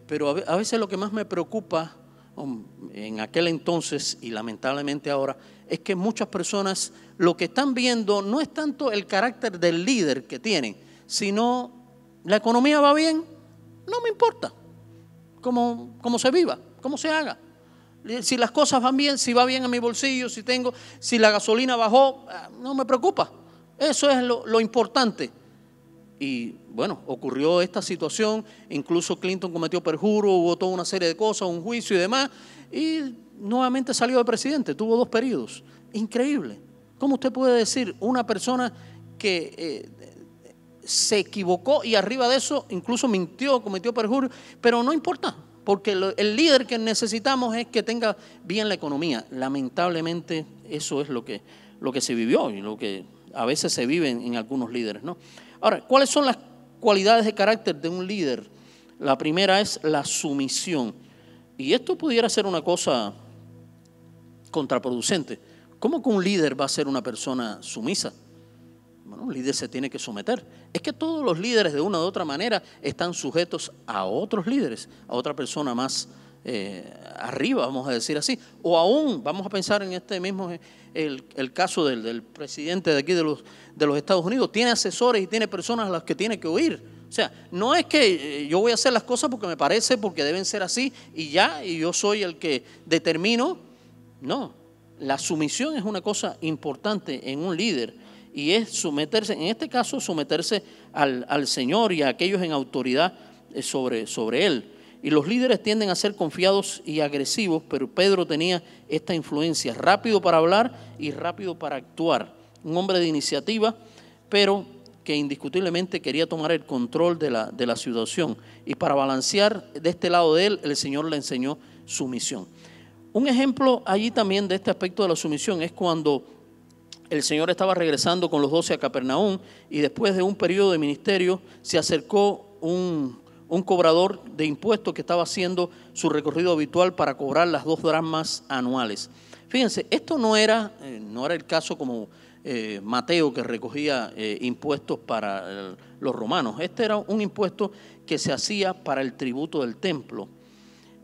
Pero a veces lo que más me preocupa en aquel entonces y lamentablemente ahora es que muchas personas lo que están viendo no es tanto el carácter del líder que tienen, sino la economía va bien, no me importa cómo se viva, cómo se haga. Si las cosas van bien, si va bien en mi bolsillo, si la gasolina bajó, no me preocupa. Eso es lo importante. Y bueno, ocurrió esta situación, incluso Clinton cometió perjuro, hubo toda una serie de cosas, un juicio y demás, y nuevamente salió de presidente, tuvo 2 periodos. Increíble. ¿Cómo usted puede decir una persona que se equivocó y arriba de eso incluso mintió, cometió perjurio, pero no importa, porque el líder que necesitamos es que tenga bien la economía. Lamentablemente eso es lo que se vivió y lo que a veces se vive en algunos líderes, ¿no? Ahora, ¿cuáles son las cualidades de carácter de un líder? La primera es la sumisión. Y esto pudiera ser una cosa contraproducente. ¿Cómo que un líder va a ser una persona sumisa? Bueno, un líder se tiene que someter. Es que todos los líderes de una u otra manera están sujetos a otros líderes, a otra persona más arriba, vamos a decir así. O aún, vamos a pensar en este mismo, el caso del presidente de aquí de los Estados Unidos. Tiene asesores y tiene personas a las que tiene que oír. O sea, no es que yo voy a hacer las cosas porque me parece, porque deben ser así y ya, y yo soy el que determino. No, la sumisión es una cosa importante en un líder y es someterse, en este caso, someterse al Señor y a aquellos en autoridad sobre Él. Y los líderes tienden a ser confiados y agresivos, pero Pedro tenía esta influencia, rápido para hablar y rápido para actuar. Un hombre de iniciativa, pero que indiscutiblemente quería tomar el control de la situación. Y para balancear de este lado de él, el Señor le enseñó sumisión. Un ejemplo allí también de este aspecto de la sumisión es cuando el Señor estaba regresando con los 12 a Capernaum y después de un periodo de ministerio se acercó un cobrador de impuestos que estaba haciendo su recorrido habitual para cobrar las 2 dracmas anuales. Fíjense, esto no era el caso como Mateo, que recogía impuestos para los romanos. Este era un impuesto que se hacía para el tributo del templo.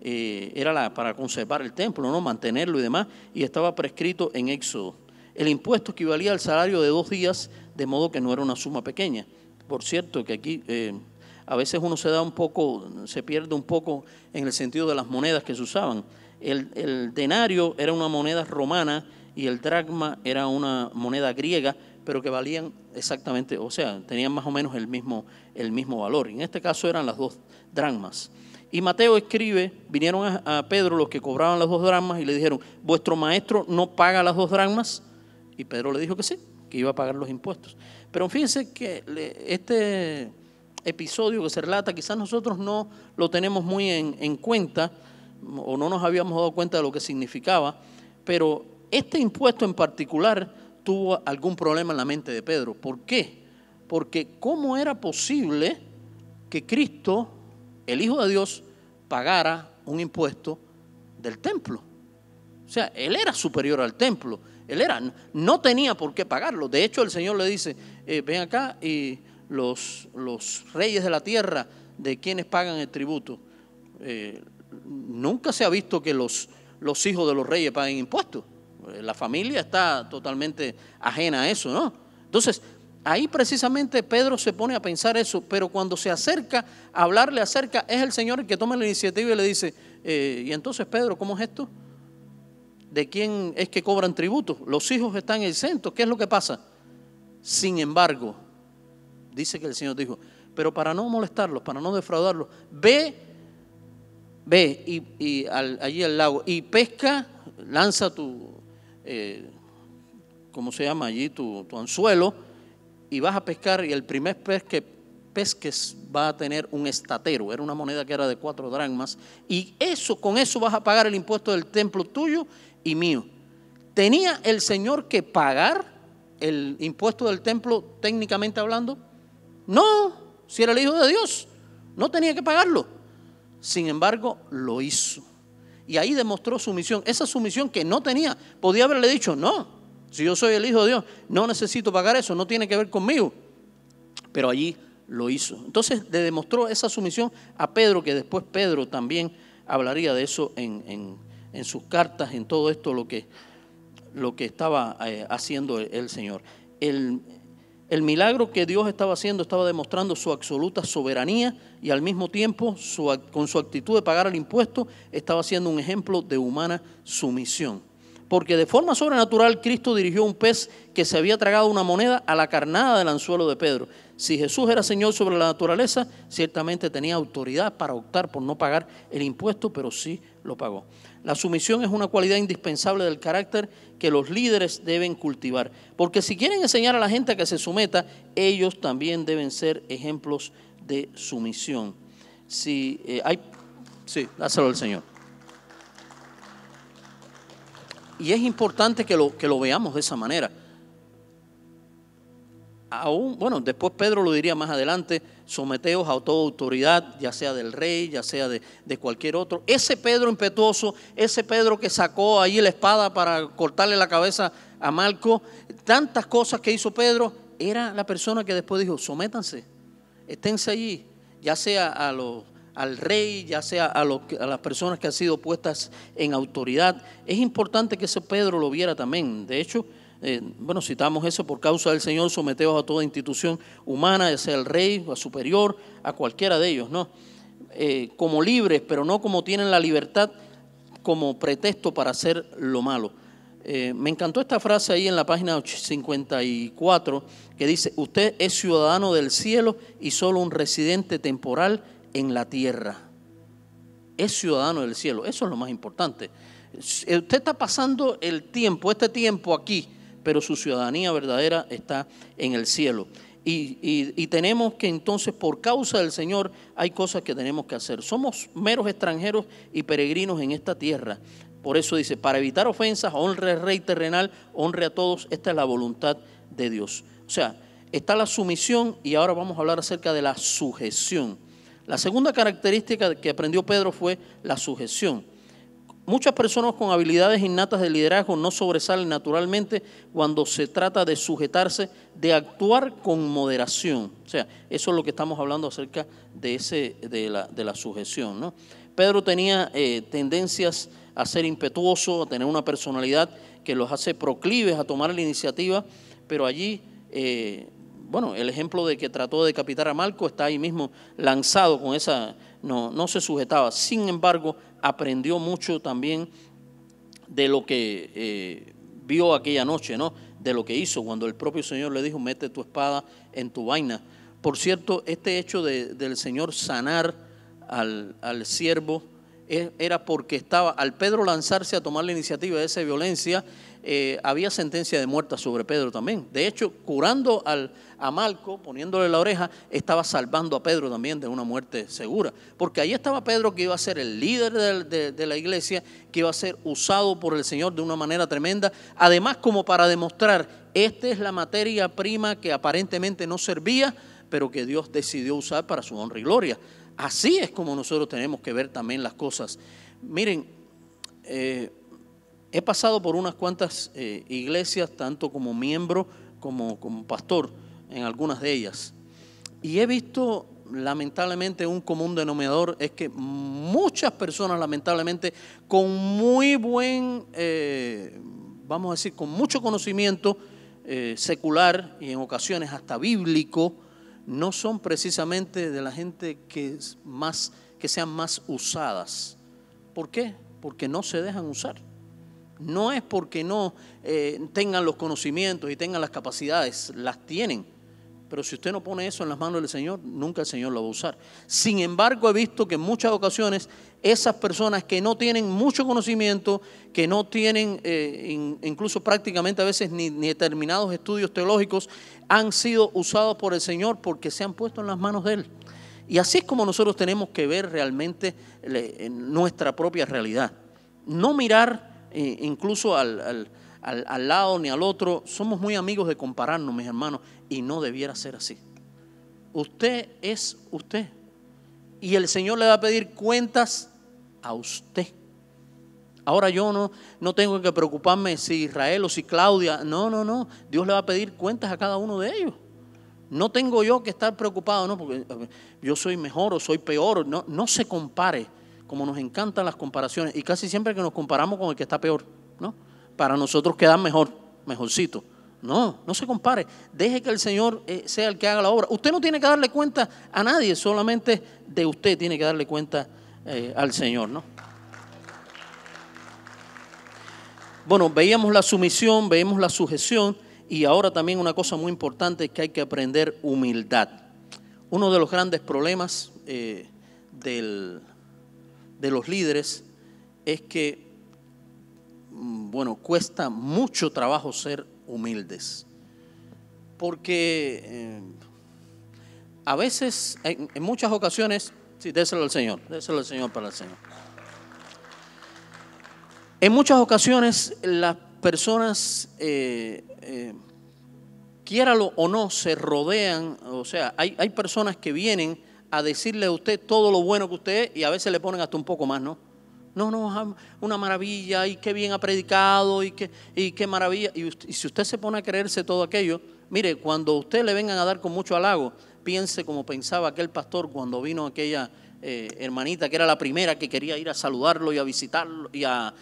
Era para conservar el templo, ¿no? Mantenerlo y demás, y estaba prescrito en Éxodo. El impuesto equivalía al salario de 2 días, de modo que no era una suma pequeña. Por cierto, que aquí a veces uno se pierde un poco en el sentido de las monedas que se usaban. El denario era una moneda romana y el dracma era una moneda griega, pero que valían exactamente, o sea, tenían más o menos el mismo valor. En este caso eran las 2 dracmas. Y Mateo escribe, vinieron a Pedro los que cobraban las 2 dracmas y le dijeron, ¿vuestro maestro no paga las 2 dracmas? Y Pedro le dijo que sí, que iba a pagar los impuestos. Pero fíjense que este episodio que se relata, quizás nosotros no lo tenemos muy en cuenta o no nos habíamos dado cuenta de lo que significaba, pero este impuesto en particular tuvo algún problema en la mente de Pedro. ¿Por qué? Porque ¿cómo era posible que Cristo, el Hijo de Dios, pagara un impuesto del templo? O sea, Él era superior al templo. No tenía por qué pagarlo. De hecho, el Señor le dice, ven acá y los reyes de la tierra, de quienes pagan el tributo. Nunca se ha visto que los hijos de los reyes paguen impuestos. La familia está totalmente ajena a eso, ¿no? Entonces, ahí precisamente Pedro se pone a pensar eso, pero cuando se acerca a hablarle acerca, es el Señor el que toma la iniciativa y le dice, y entonces Pedro, ¿cómo es esto? ¿De quién es que cobran tributo? Los hijos están exentos, ¿qué es lo que pasa? Sin embargo, dice que el Señor dijo, pero para no molestarlos, para no defraudarlos, ve allí al lago y pesca, lanza ¿cómo se llama allí? Tu anzuelo, y vas a pescar, y el primer pez que pesques va a tener un estatero. Era una moneda que era de 4 dracmas, y con eso vas a pagar el impuesto del templo tuyo y mío. ¿Tenía el Señor que pagar el impuesto del templo técnicamente hablando? No, si era el Hijo de Dios, no tenía que pagarlo. Sin embargo, lo hizo. Y ahí demostró sumisión. Esa sumisión que no tenía, podía haberle dicho, no, si yo soy el Hijo de Dios, no necesito pagar eso, no tiene que ver conmigo. Pero allí lo hizo. Entonces le demostró esa sumisión a Pedro, que después Pedro también hablaría de eso en sus cartas, en todo esto lo que estaba haciendo el Señor. El milagro que Dios estaba haciendo estaba demostrando su absoluta soberanía y al mismo tiempo con su actitud de pagar el impuesto estaba siendo un ejemplo de humana sumisión. Porque de forma sobrenatural Cristo dirigió un pez que se había tragado una moneda a la carnada del anzuelo de Pedro. Si Jesús era Señor sobre la naturaleza, ciertamente tenía autoridad para optar por no pagar el impuesto, pero sí lo pagó. La sumisión es una cualidad indispensable del carácter que los líderes deben cultivar, porque si quieren enseñar a la gente a que se someta, ellos también deben ser ejemplos de sumisión. Sí, dáselo al Señor. Y es importante que lo veamos de esa manera. Después Pedro lo diría más adelante: someteos a toda autoridad, ya sea del rey, ya sea de cualquier otro. Ese Pedro impetuoso, ese Pedro que sacó ahí la espada para cortarle la cabeza a Malco, tantas cosas que hizo Pedro, era la persona que después dijo: sométanse, esténse allí, ya sea al rey, ya sea a las personas que han sido puestas en autoridad. Es importante que ese Pedro lo viera también. De hecho, citamos eso: por causa del Señor, someteos a toda institución humana, ya sea el rey, a superior, a cualquiera de ellos, ¿no? Como libres, pero no como tienen la libertad como pretexto para hacer lo malo. Me encantó esta frase ahí en la página 54, que dice: usted es ciudadano del cielo y solo un residente temporal en la tierra. Es ciudadano del cielo, eso es lo más importante. Usted está pasando este tiempo aquí, pero su ciudadanía verdadera está en el cielo. Y tenemos que entonces, por causa del Señor, hay cosas que tenemos que hacer. Somos meros extranjeros y peregrinos en esta tierra. Por eso dice: para evitar ofensas, honre al rey terrenal, honre a todos. Esta es la voluntad de Dios. O sea, está la sumisión, y ahora vamos a hablar acerca de la sujeción. La segunda característica que aprendió Pedro fue la sujeción. Muchas personas con habilidades innatas de liderazgo no sobresalen naturalmente cuando se trata de sujetarse, de actuar con moderación. O sea, eso es lo que estamos hablando acerca de la sujeción, ¿no? Pedro tenía tendencias a ser impetuoso, a tener una personalidad que los hace proclives a tomar la iniciativa, pero allí, el ejemplo de que trató de decapitar a Malco está ahí mismo lanzado con esa, no se sujetaba. Sin embargo, aprendió mucho también de lo que vio aquella noche, ¿no? De lo que hizo cuando el propio Señor le dijo: mete tu espada en tu vaina. Por cierto, este hecho del Señor sanar al siervo era porque al Pedro lanzarse a tomar la iniciativa de esa violencia, había sentencia de muerte sobre Pedro también. De hecho, curando a Malco, poniéndole la oreja, estaba salvando a Pedro también de una muerte segura, porque ahí estaba Pedro, que iba a ser el líder de la iglesia, que iba a ser usado por el Señor de una manera tremenda, además como para demostrar: esta es la materia prima que aparentemente no servía, pero que Dios decidió usar para su honra y gloria. Así es como nosotros tenemos que ver también las cosas. Miren, he pasado por unas cuantas iglesias, tanto como miembro como pastor en algunas de ellas, y he visto lamentablemente un común denominador: es que muchas personas, lamentablemente, con muy buen, vamos a decir, con mucho conocimiento secular y en ocasiones hasta bíblico, no son precisamente de la gente que sean más usadas. ¿Por qué? Porque no se dejan usar. No es porque no tengan los conocimientos y tengan las capacidades, las tienen. Pero si usted no pone eso en las manos del Señor, nunca el Señor lo va a usar. Sin embargo, he visto que en muchas ocasiones esas personas que no tienen mucho conocimiento, que no tienen incluso prácticamente a veces ni determinados estudios teológicos, han sido usados por el Señor porque se han puesto en las manos de Él. Y así es como nosotros tenemos que ver realmente nuestra propia realidad. No mirar incluso al lado ni al otro. Somos muy amigos de compararnos, mis hermanos, y no debiera ser así. Usted es usted, y el Señor le va a pedir cuentas a usted. Ahora yo no tengo que preocuparme si Israel o si Claudia. No. Dios le va a pedir cuentas a cada uno de ellos. No tengo yo que estar preocupado, no, porque yo soy mejor o soy peor. No se compare, como nos encantan las comparaciones, y casi siempre que nos comparamos con el que está peor, ¿no? Para nosotros quedar mejorcito. No se compare. Deje que el Señor sea el que haga la obra. Usted no tiene que darle cuenta a nadie, solamente de usted tiene que darle cuenta al Señor, ¿no? Bueno, veíamos la sumisión, veíamos la sujeción, Y ahora también una cosa muy importante es que hay que aprender humildad. Uno de los grandes problemas de los líderes es que, bueno, cuesta mucho trabajo ser humildes. Porque a veces, en muchas ocasiones, sí, déselo al Señor para el Señor. En muchas ocasiones las personas, quiéralo o no, se rodean, o sea, hay personas que vienen a decirle a usted todo lo bueno que usted es y a veces le ponen hasta un poco más, ¿no? No, una maravilla, y qué bien ha predicado, y qué maravilla. Y si usted se pone a creerse todo aquello, mire, cuando a usted le vengan a dar con mucho halago, piense como pensaba aquel pastor cuando vino aquella hermanita que era la primera que quería ir a saludarlo y a visitarlo y a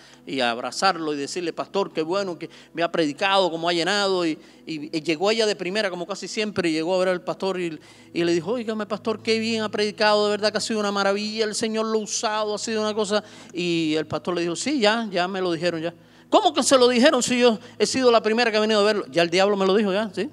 abrazarlo y decirle: pastor, qué bueno que me ha predicado, cómo ha llenado. Y llegó ella de primera, como casi siempre, y llegó a ver al pastor y le dijo: óigame, pastor, qué bien ha predicado, de verdad que ha sido una maravilla, el Señor lo ha usado, ha sido una cosa. Y el pastor le dijo: sí, ya me lo dijeron ya. ¿Cómo que se lo dijeron si yo he sido la primera que ha venido a verlo? Ya el diablo me lo dijo, ya, ¿sí?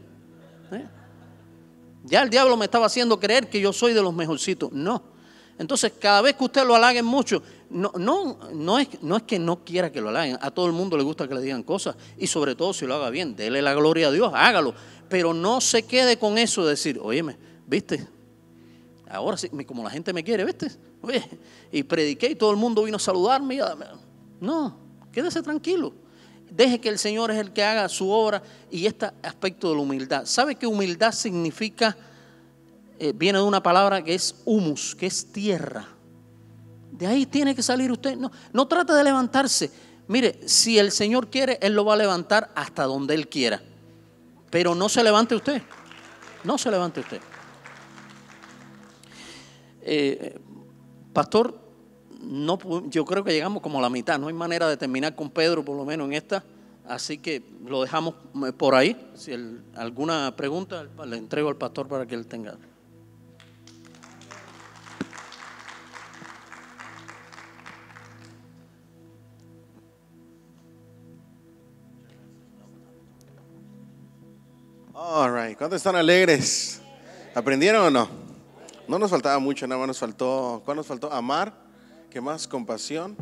Ya el diablo me estaba haciendo creer que yo soy de los mejorcitos. No. Entonces, cada vez que usted lo halaguen mucho, no es que no quiera que lo halaguen. A todo el mundo le gusta que le digan cosas, y sobre todo si lo haga bien, dele la gloria a Dios, hágalo. Pero no se quede con eso de decir: óyeme, ¿viste? Ahora sí, como la gente me quiere, ¿viste? Oye, y prediqué y todo el mundo vino a saludarme. No, quédese tranquilo. Deje que el Señor es el que haga su obra. Y este aspecto de la humildad, ¿sabe qué humildad significa? Viene de una palabra que es humus, que es tierra. De ahí tiene que salir usted. No trate de levantarse. Mire, si el Señor quiere, Él lo va a levantar hasta donde Él quiera. Pero no se levante usted. No se levante usted. Pastor, yo creo que llegamos como a la mitad. No hay manera de terminar con Pedro, por lo menos en esta. Así que lo dejamos por ahí. Si alguna pregunta, le entrego al pastor para que él tenga.
All right. ¿Cuántos están alegres? ¿Aprendieron o no? No nos faltaba mucho, nada más nos faltó, ¿cuál nos faltó? Amar, ¿qué más? Compasión